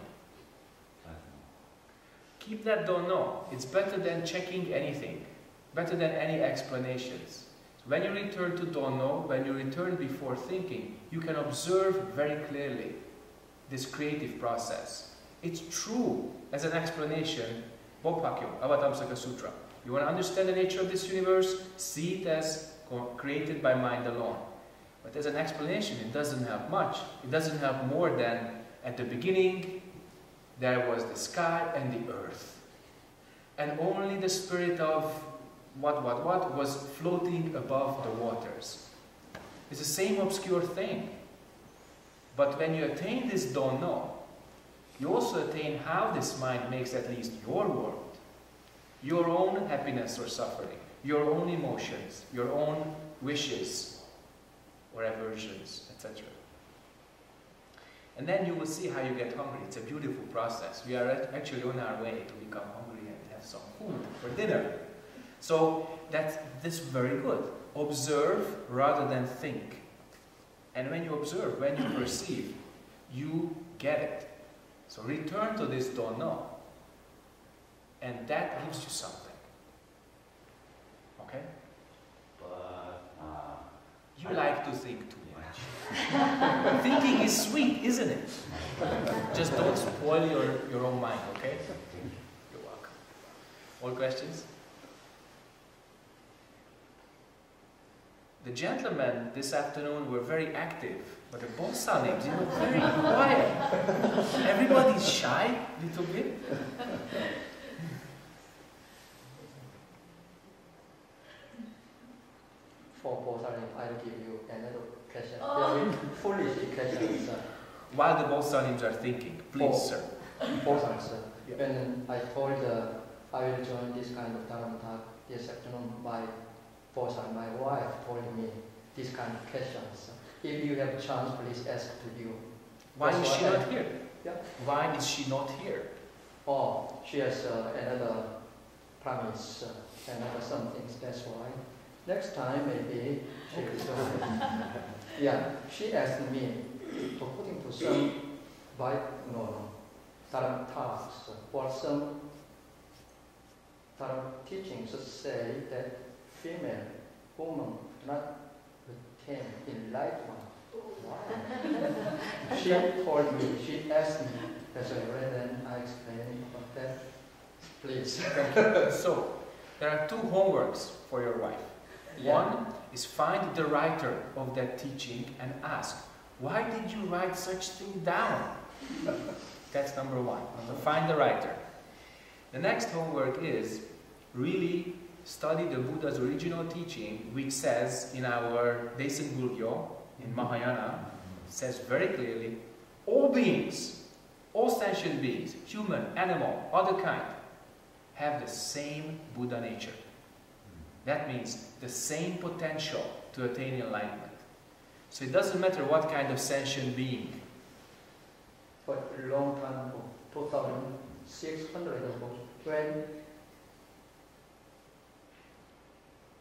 Keep that don't know. It's better than checking anything, better than any explanations. When you return to don't know, when you return before thinking, you can observe very clearly this creative process. It's true as an explanation, Bopakyo, Avatamsaka Sutra. You want to understand the nature of this universe? See it as created by mind alone. But as an explanation, it doesn't have much. It doesn't have more than, at the beginning, there was the sky and the earth. And only the spirit of what was floating above the waters. It's the same obscure thing. But when you attain this don't know, you also attain how this mind makes at least your world, your own happiness or suffering, your own emotions, your own wishes or aversions, etc. And then you will see how you get hungry. It's a beautiful process. We are actually on our way to become hungry and have some food for dinner. So that's very good. Observe rather than think. And when you observe, when you perceive, you get it. So return to this don't know. And that gives you something. Okay? But you like to think too much. Thinking is sweet, isn't it? Just don't spoil your own mind, okay? You're welcome. All questions? The gentlemen this afternoon were very active, but the Bosanims, they were very quiet. Everybody's shy, a little bit. For Bosanim, I'll give you another question. Very foolish question, sir. While the Bosanims are thinking, please, sir. Bosan, sir. Yeah. When I told I will join this kind of Dharma talk this afternoon, my wife told me this kind of questions. If you have a chance, please ask to you. Why is she not here? Yeah. Why is she not here? Oh, she has another promise, another something. That's why. Next time, maybe she will. Yeah, she asked me to put into some Dharma talks or some Dharma teachings say that female, woman do not attain enlightenment. She told me, she asked me, as I read and I explained about that. Please. So, there are two homeworks for your wife. Yeah. One is find the writer of that teaching and ask, why did you write such thing down? That's number one. So find the writer. The next homework is really study the Buddha's original teaching, which says in our Daisen Bulgyo, in Mahayana, says very clearly, all beings, all sentient beings, human, animal, other kind, have the same Buddha nature. That means the same potential to attain enlightenment. So it doesn't matter what kind of sentient being. But a long time ago, 2600 ago,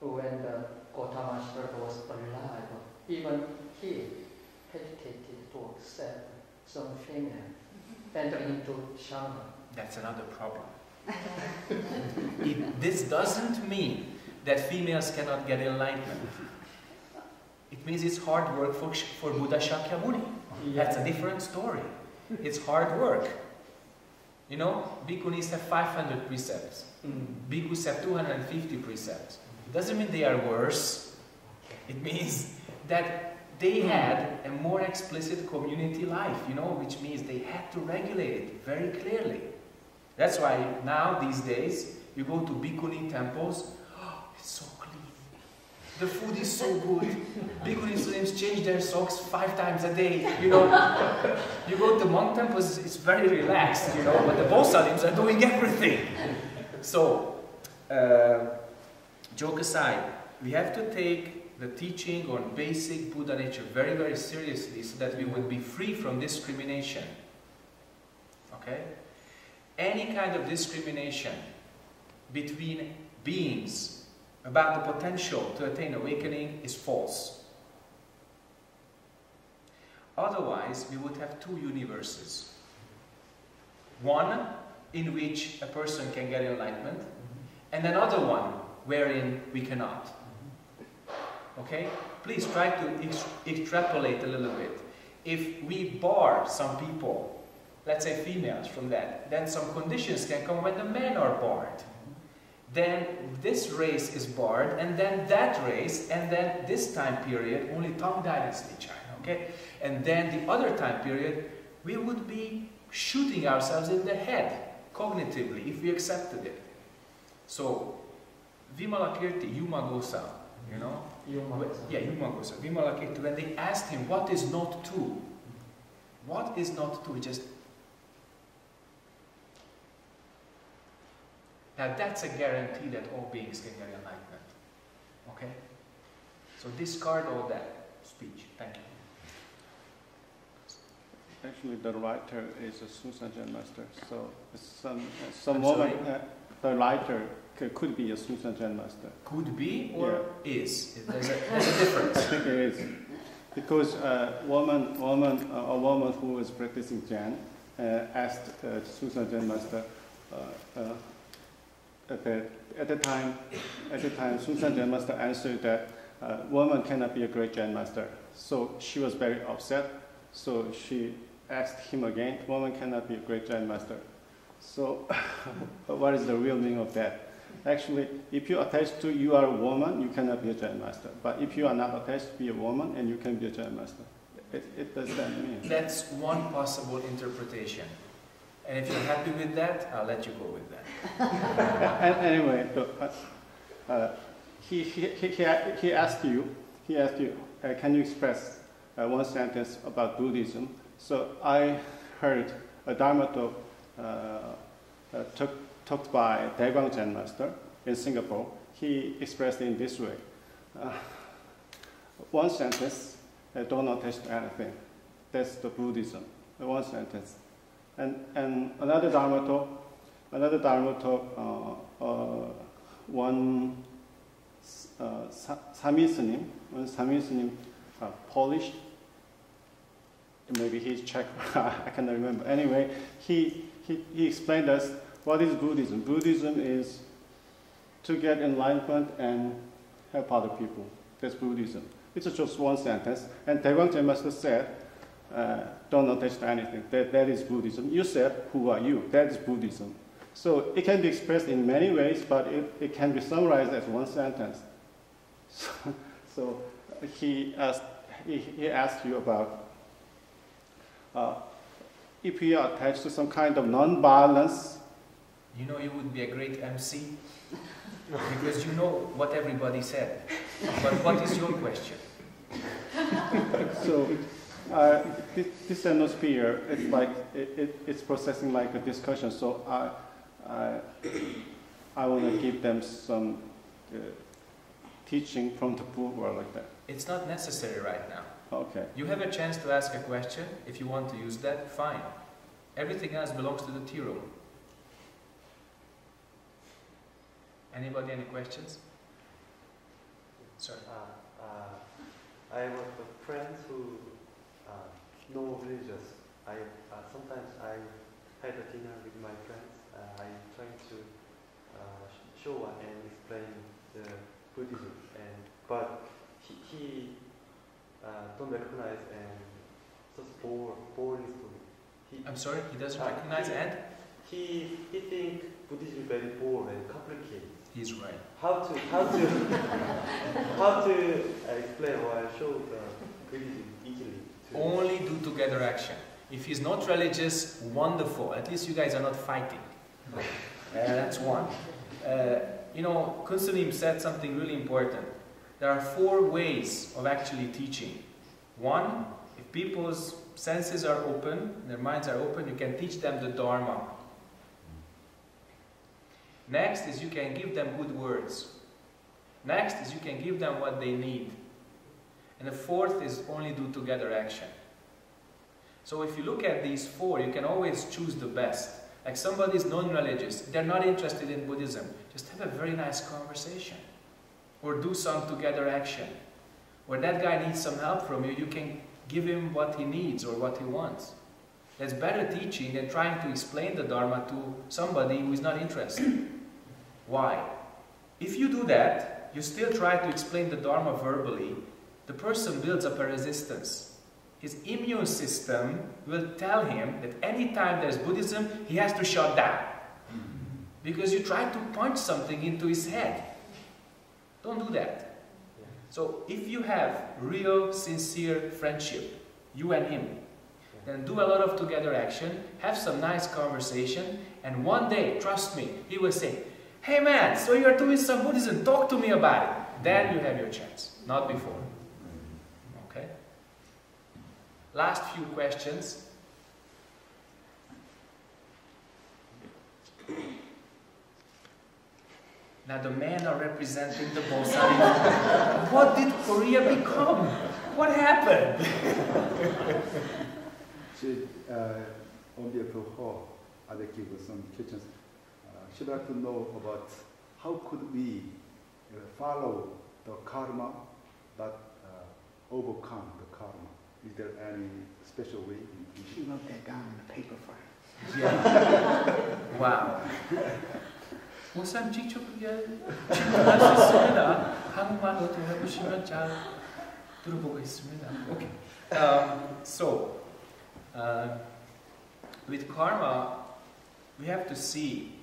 when the Gautama Siddhartha was alive, even he hesitated to accept some female entering into Shanga. That's another problem. This doesn't mean that females cannot get enlightenment. It means it's hard work for Buddha Shakyamuni. That's a different story. It's hard work. You know, bhikkhunis have 500 precepts. Bhikkhus have 250 precepts. It doesn't mean they are worse. It means that they had a more explicit community life, you know, which means they had to regulate it very clearly. That's why now, these days, you go to bhikkhuni temples, oh, it's so clean. The food is so good. Bhikkhuni change their socks 5 times a day, you know. You go to monk temples, it's very relaxed, you know, but the Bosanims are doing everything. So, joke aside, we have to take the teaching on basic Buddha nature very, very seriously so that we would be free from discrimination. Okay? Any kind of discrimination between beings about the potential to attain awakening is false. Otherwise, we would have two universes. One in which a person can get enlightenment, and another one wherein we cannot. Okay? Please try to extrapolate a little bit. If we bar some people, let's say females, from that, then some conditions can come when the men are barred. Then this race is barred, and then that race, and then this time period, only Tang Dynasty, China, okay? And then the other time period, we would be shooting ourselves in the head, cognitively, if we accepted it. So, Vimalakirti, Yumagosa, you know? Yeah, Yumagosa. Vimalakirti, when they asked him, what is not two? What is not two? Just... Now that's a guarantee that all beings can get enlightenment. Okay? So discard all that speech. Thank you. Actually, the writer is a Susan Zen master. So some woman, the writer could be a Susan Zen master. Could be or is? There's a difference. I think it is. Because a woman who was practicing Zen asked Susan Zen master at the time, Susan Zen master answered that woman cannot be a great Zen master. So she was very upset. So she asked him again, woman cannot be a great Zen master. So what is the real meaning of that? Actually, if you attach to you are a woman, you cannot be a Zen master. But if you are not attached to be a woman, and you can be a Zen master. It does that mean? That's one possible interpretation. And if you're happy with that, I'll let you go with that. Anyway, he asked you, can you express one sentence about Buddhism? So I heard a Dharma talk talked by Daeguang Zen master in Singapore. He expressed it in this way. One sentence, don't attach to anything. That's the Buddhism. One sentence. And another Dharma talk, one Sami-Snim, Polish, maybe he's Czech, I cannot remember. Anyway, he explained us what is Buddhism. Buddhism is to get enlightenment and help other people. That's Buddhism. It's just one sentence. And Daeguang Zen master said, don't attach to anything. That is Buddhism. You said, who are you? That is Buddhism. So it can be expressed in many ways, but it can be summarized as one sentence. So he asked you about if we are attached to some kind of non-violence. You know, you would be a great MC because you know what everybody said. But what is your question? So this atmosphere, it's like it's processing like a discussion. So I want to give them some teaching from the book or like that. It's not necessary right now. Okay. You have a chance to ask a question. If you want to use that, fine. Everything else belongs to the tea room. Anybody, any questions? Sir. I have a friend who no religious. Sometimes I had a dinner with my friends. I try to show and explain the Buddhism, but he don't recognize and just boring story. I'm sorry, he doesn't recognize and? He think Buddhism is very boring and complicated. He's right. How to explain or show the Buddhism easily? Only do together action. If he's not religious, wonderful. At least you guys are not fighting. That's one. You know, Kun Sunim said something really important. There are 4 ways of actually teaching. One, if people's senses are open, their minds are open, you can teach them the Dharma. Next is you can give them good words. Next is you can give them what they need. And the 4th is only do together action. So if you look at these 4, you can always choose the best. Like somebody is non-religious, they're not interested in Buddhism, just have a very nice conversation. Or do some together action. Or that guy needs some help from you, you can give him what he needs or what he wants. That's better teaching than trying to explain the Dharma to somebody who is not interested. Why? If you do that, you still try to explain the Dharma verbally, the person builds up a resistance. His immune system will tell him that anytime there's Buddhism, he has to shut down. Because you try to punch something into his head. Don't do that. So if you have real, sincere friendship, you and him, then do a lot of together action, have some nice conversation, and one day, trust me, he will say, "Hey man, so you're doing some Buddhism, talk to me about it." Then you have your chance, not before. Okay? Last few questions. Now the men are representing the Bodhisattva. What did Korea become? What happened? On behalf of her, I'd like to give some questions. She'd like to know about how could we follow the karma but overcome the karma. Is there any special way? She wrote that down on the paper for him. Yeah. Wow. 우선 직접 질문할 수 있습니다. 한국말로 해보시면 잘 들어보겠습니다. Okay. With karma, we have to see,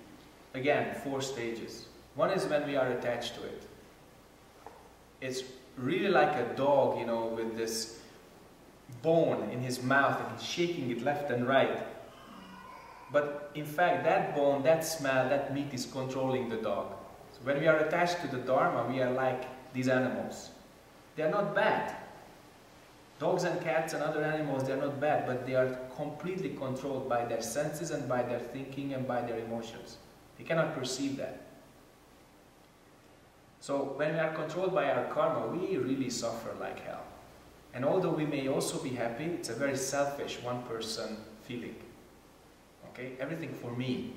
again, 4 stages. One is when we are attached to it. It's really like a dog, you know, with this bone in his mouth and he's shaking it left and right. But in fact, that bone, that smell, that meat is controlling the dog. So when we are attached to the Dharma, we are like these animals. They are not bad. Dogs and cats and other animals, they are not bad, but they are completely controlled by their senses and by their thinking and by their emotions. They cannot perceive that. So when we are controlled by our karma, we really suffer like hell. And although we may also be happy, it's a very selfish one-person feeling. Okay? Everything for me,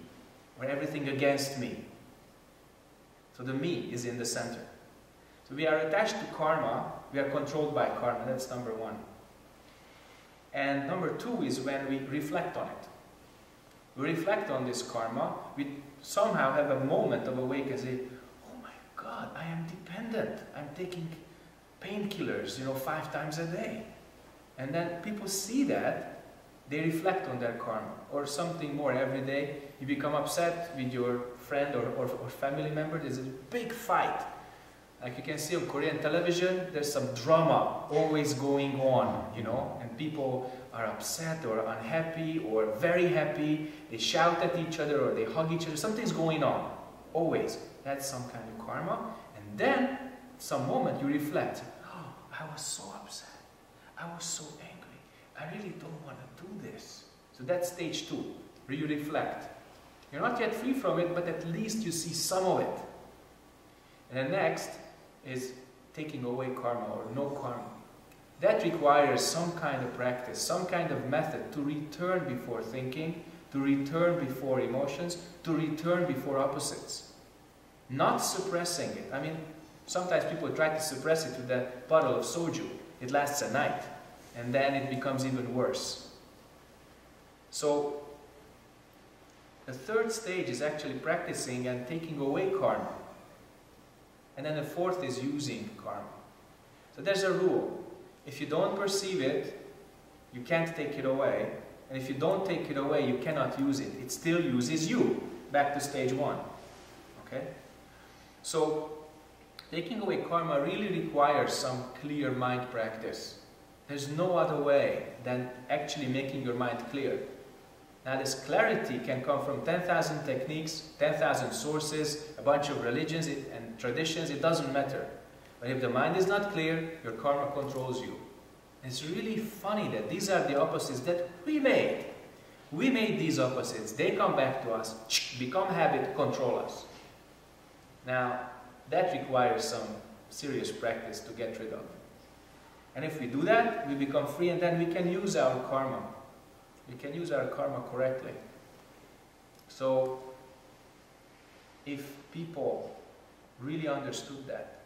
or everything against me. So the me is in the center. So we are attached to karma, we are controlled by karma, that's number 1. And number 2 is when we reflect on it. We reflect on this karma, we somehow have a moment of awakening and say, oh my God, I am dependent. I'm taking painkillers, 5 times a day. And then people see that, they reflect on their karma. Or something more, every day you become upset with your friend or family member, there's a big fight. Like you can see on Korean television, there's some drama always going on, and people are upset or unhappy or very happy, they shout at each other or they hug each other, something's going on, always. That's some kind of karma. And then, some moment you reflect, oh, I was so upset, I was so angry, I really don't want to do this. So that's stage 2, where you reflect. You're not yet free from it, but at least you see some of it. And then next is taking away karma or no karma. That requires some kind of practice, some kind of method to return before thinking, to return before emotions, to return before opposites. Not suppressing it. I mean, sometimes people try to suppress it with a bottle of soju. It lasts a night, and then it becomes even worse. So, the 3rd stage is actually practicing and taking away karma. And then the 4th is using karma. So there's a rule. If you don't perceive it, you can't take it away. And if you don't take it away, you cannot use it. It still uses you. Back to stage 1. Okay? So, taking away karma really requires some clear mind practice. There's no other way than actually making your mind clear. Now this clarity can come from 10,000 techniques, 10,000 sources, a bunch of religions and traditions, it doesn't matter. But if the mind is not clear, your karma controls you. And it's really funny that these are the opposites that we made. We made these opposites, they come back to us, become habit, control us. Now, that requires some serious practice to get rid of. And if we do that, we become free and then we can use our karma. We can use our karma correctly. So if people really understood that,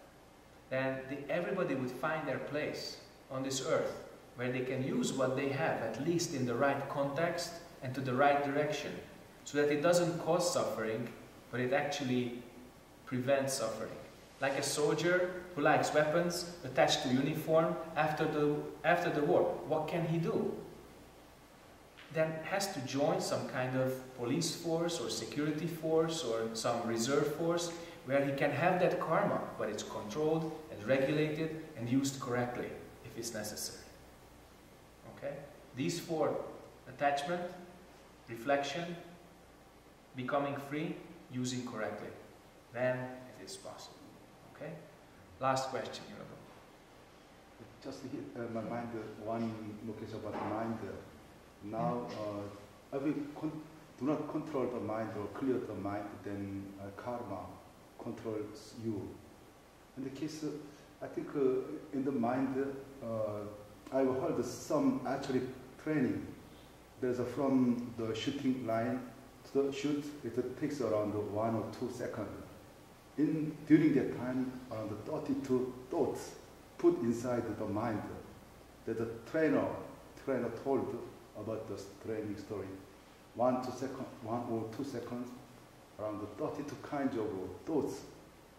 then everybody would find their place on this earth, where they can use what they have, at least in the right context and to the right direction, so that it doesn't cause suffering, but it actually prevents suffering. Like a soldier who likes weapons attached to uniform after the war, what can he do? Then has to join some kind of police force or security force or some reserve force where he can have that karma, but it's controlled and regulated and used correctly if it's necessary. Okay? These four: attachment, reflection, becoming free, using correctly. Then it is possible. Okay? Last question, Yoruba. Just hit my mind, one location about the mind. Now, if we do not control the mind or clear the mind, then karma controls you. In the case, I think in the mind, I've heard some actually training. There's from the shooting line to the shoot, it takes around 1 or 2 seconds. During that time, around 32 thoughts put inside the mind that the trainer told about the training story. 1 or 2 seconds, around 32 kinds of thoughts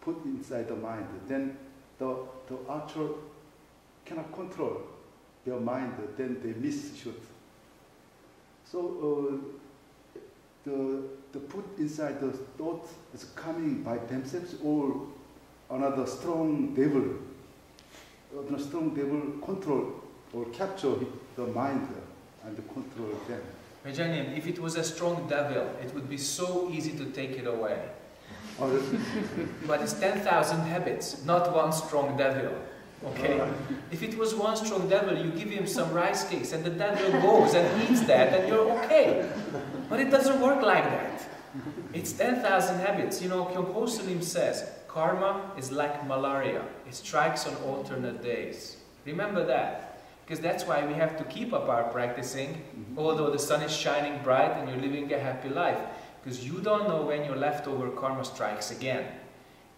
put inside the mind. Then the archer cannot control their mind, then they miss shoot. So the put inside the thoughts is coming by themselves, or another strong devil control or capture the mind and control them. Rajanim, if it was a strong devil, it would be so easy to take it away. But it's 10,000 habits, not one strong devil. Okay? If it was one strong devil, you give him some rice cakes and the devil goes and eats that and you're okay. But it doesn't work like that. It's 10,000 habits. You know, Kyung Ho Sunim says, karma is like malaria. It strikes on alternate days. Remember that. Because that's why we have to keep up our practicing, although the sun is shining bright and you're living a happy life. Because you don't know when your leftover karma strikes again.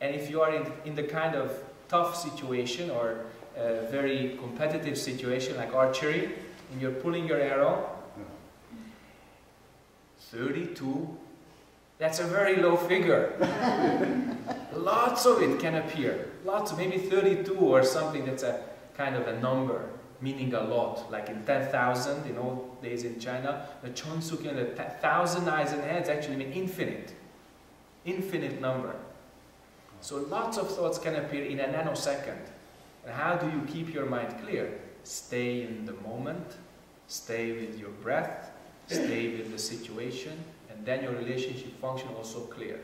And if you are in the kind of tough situation or a very competitive situation like archery, and you're pulling your arrow, 32, that's a very low figure. Lots of it can appear. Lots, maybe 32 or something that's a kind of a number, meaning a lot. Like in 10,000 in old days in China, the Chonsuki and the 1,000 eyes and heads actually mean infinite. Infinite number. So lots of thoughts can appear in a nanosecond. And how do you keep your mind clear? Stay in the moment, stay with your breath, stay with the situation, and then your relationship function also clear.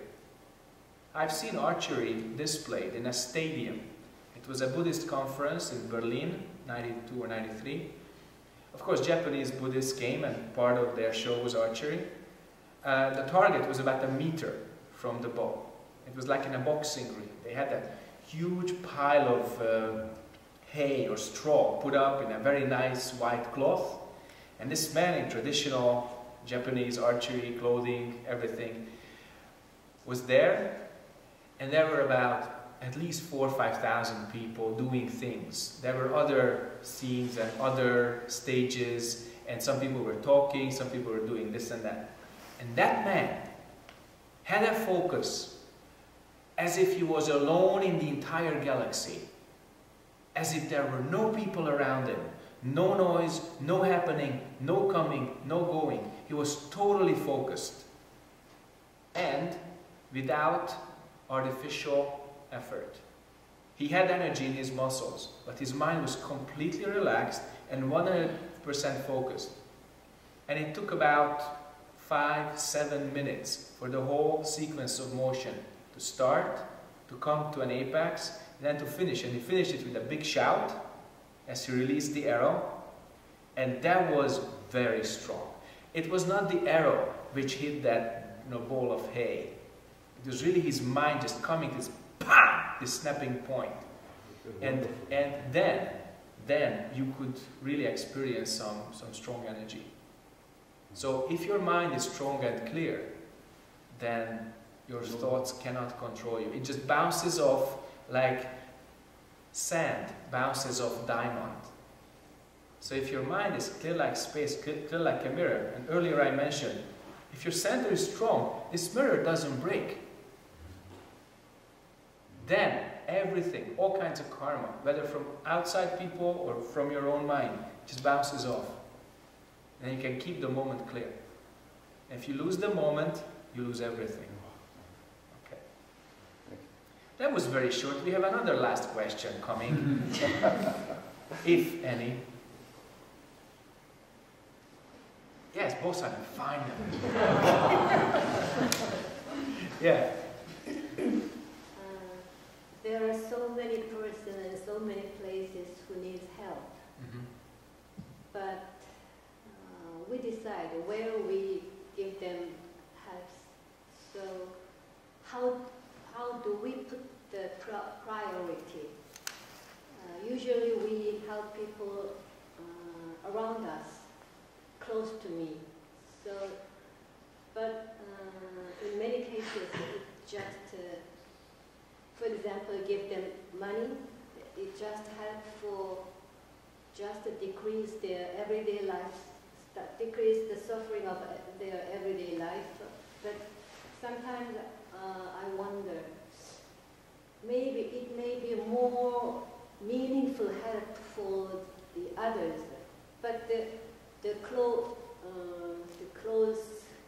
I've seen archery displayed in a stadium. It was a Buddhist conference in Berlin, 92 or 93. Of course, Japanese Buddhists came and part of their show was archery. The target was about 1 meter from the bow. It was like in a boxing ring. They had a huge pile of hay or straw put up in a very nice white cloth. And this man in traditional Japanese archery clothing, everything, was there. And there were about at least 4,000 or 5,000 people doing things. There were other scenes and other stages, and some people were talking, some people were doing this and that. And that man had a focus as if he was alone in the entire galaxy, as if there were no people around him, no noise, no happening, no coming, no going. He was totally focused and without artificial effort. He had energy in his muscles, but his mind was completely relaxed and 100% focused. And it took about 5-7 minutes for the whole sequence of motion to start, to come to an apex, and then to finish. And he finished it with a big shout as he released the arrow, and that was very strong. It was not the arrow which hit that ball of hay. It was really his mind just coming to this PAM! This snapping point. And then you could really experience some strong energy. So if your mind is strong and clear, then your thoughts cannot control you. It just bounces off like sand bounces off diamond. So if your mind is clear like space, clear like a mirror, and earlier I mentioned, if your center is strong, this mirror doesn't break. Then everything, all kinds of karma, whether from outside people or from your own mind, just bounces off. And you can keep the moment clear. And if you lose the moment, you lose everything. Okay. That was very short. We have another last question coming, if any. Yes, both are fine. Yeah. There are so many persons and so many places who need help. Mm-hmm. But we decide where we give them help. So how do we put the priority? Usually we help people around us, close to me. So, but in many cases, it just, for example, give them money. It just helps for just to decrease their everyday life, decrease the suffering of their everyday life. But sometimes I wonder, maybe it may be more meaningful help for the others, but the close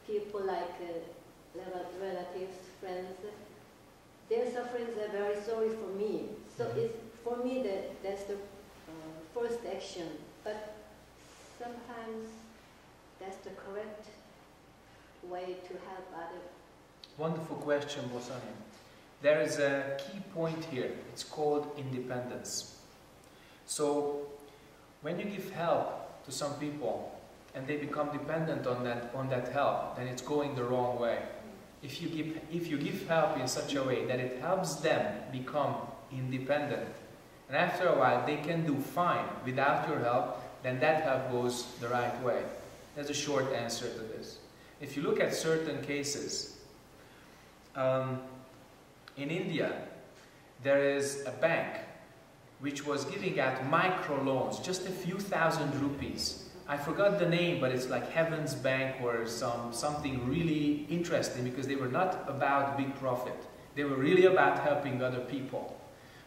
people like relatives, friends, their sufferings are very sorry for me. So it's, for me that's the first action. But sometimes that's the correct way to help others. Wonderful question, Bosani. There is a key point here. It's called independence. So when you give help to some people and they become dependent on that help, then it's going the wrong way. If you give help in such a way that it helps them become independent, and after a while they can do fine without your help, then that help goes the right way. That's a short answer to this. If you look at certain cases, in India, there is a bank which was giving out microloans, just a few thousand rupees. I forgot the name, but it's like Heaven's Bank or something really interesting, because they were not about big profit. They were really about helping other people.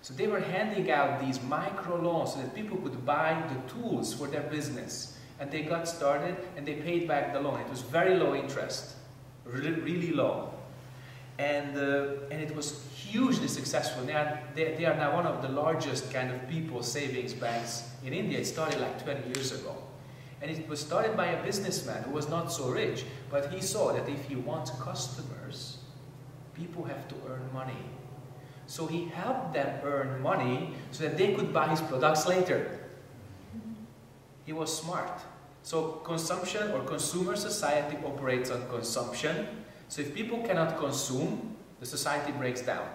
So they were handing out these microloans so that people could buy the tools for their business. And they got started and they paid back the loan. It was very low interest, really low. And it was hugely successful. They are now one of the largest kind of people savings banks in India. It started like 20 years ago. And it was started by a businessman who was not so rich, but he saw that if he wants customers, people have to earn money. So he helped them earn money so that they could buy his products later. He was smart. So consumption or consumer society operates on consumption. So if people cannot consume, the society breaks down.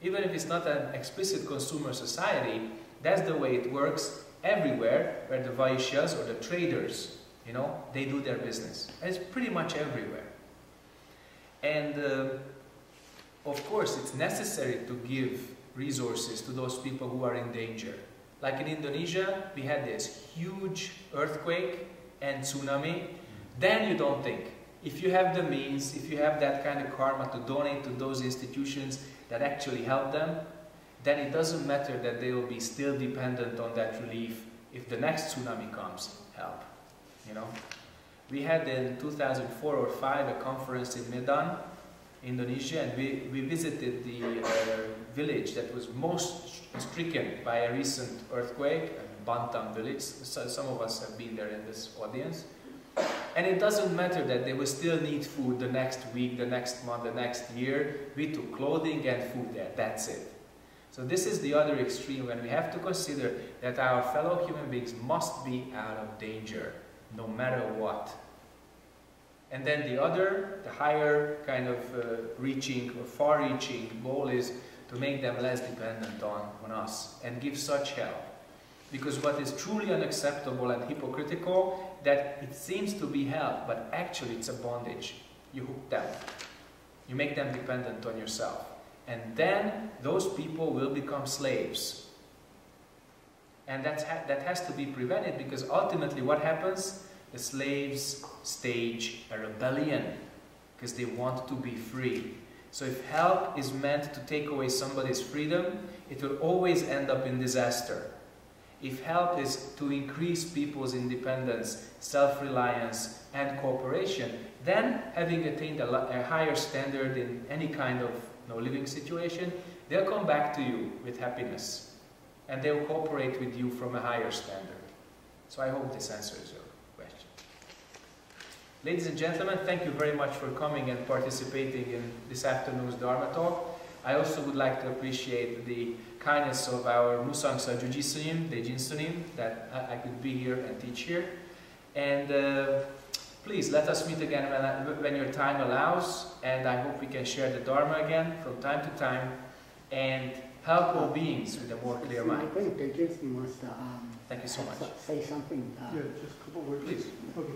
Even if it's not an explicit consumer society, that's the way it works everywhere where the Vaishyas or the traders, they do their business. And it's pretty much everywhere. And of course, it's necessary to give resources to those people who are in danger. Like in Indonesia, we had this huge earthquake and tsunami. Then you don't think. If you have the means, if you have that kind of karma to donate to those institutions that actually help them, then it doesn't matter that they will be still dependent on that relief if the next tsunami comes, help. We had in 2004 or 5 a conference in Medan, Indonesia, and we visited the village that was most stricken by a recent earthquake, Bantam village. So some of us have been there in this audience. And it doesn't matter that they will still need food the next week, the next month, the next year. We took clothing and food there, that's it. So this is the other extreme, when we have to consider that our fellow human beings must be out of danger, no matter what. And then the higher kind of reaching or far-reaching goal is to make them less dependent on us and give such help. Because what is truly unacceptable and hypocritical, that it seems to be help, but actually it's a bondage. You hook them. You make them dependent on yourself. And then those people will become slaves. And that has to be prevented, because ultimately what happens? The slaves stage a rebellion because they want to be free. So if help is meant to take away somebody's freedom, it will always end up in disaster. If help is to increase people's independence, self-reliance and cooperation, then having attained a higher standard in any kind of living situation, they'll come back to you with happiness. And they'll cooperate with you from a higher standard. So I hope this answers your question. Ladies and gentlemen, thank you very much for coming and participating in this afternoon's Dharma talk. I also would like to appreciate the kindness of our Musangsa Jujitsunim, Dejinsunim, that I could be here and teach here. And please let us meet again when your time allows, and I hope we can share the Dharma again from time to time and help all beings with a more clear mind. I think Dejinsunim wants to Thank you so much. say something. Yeah, just a couple words. Please. Okay.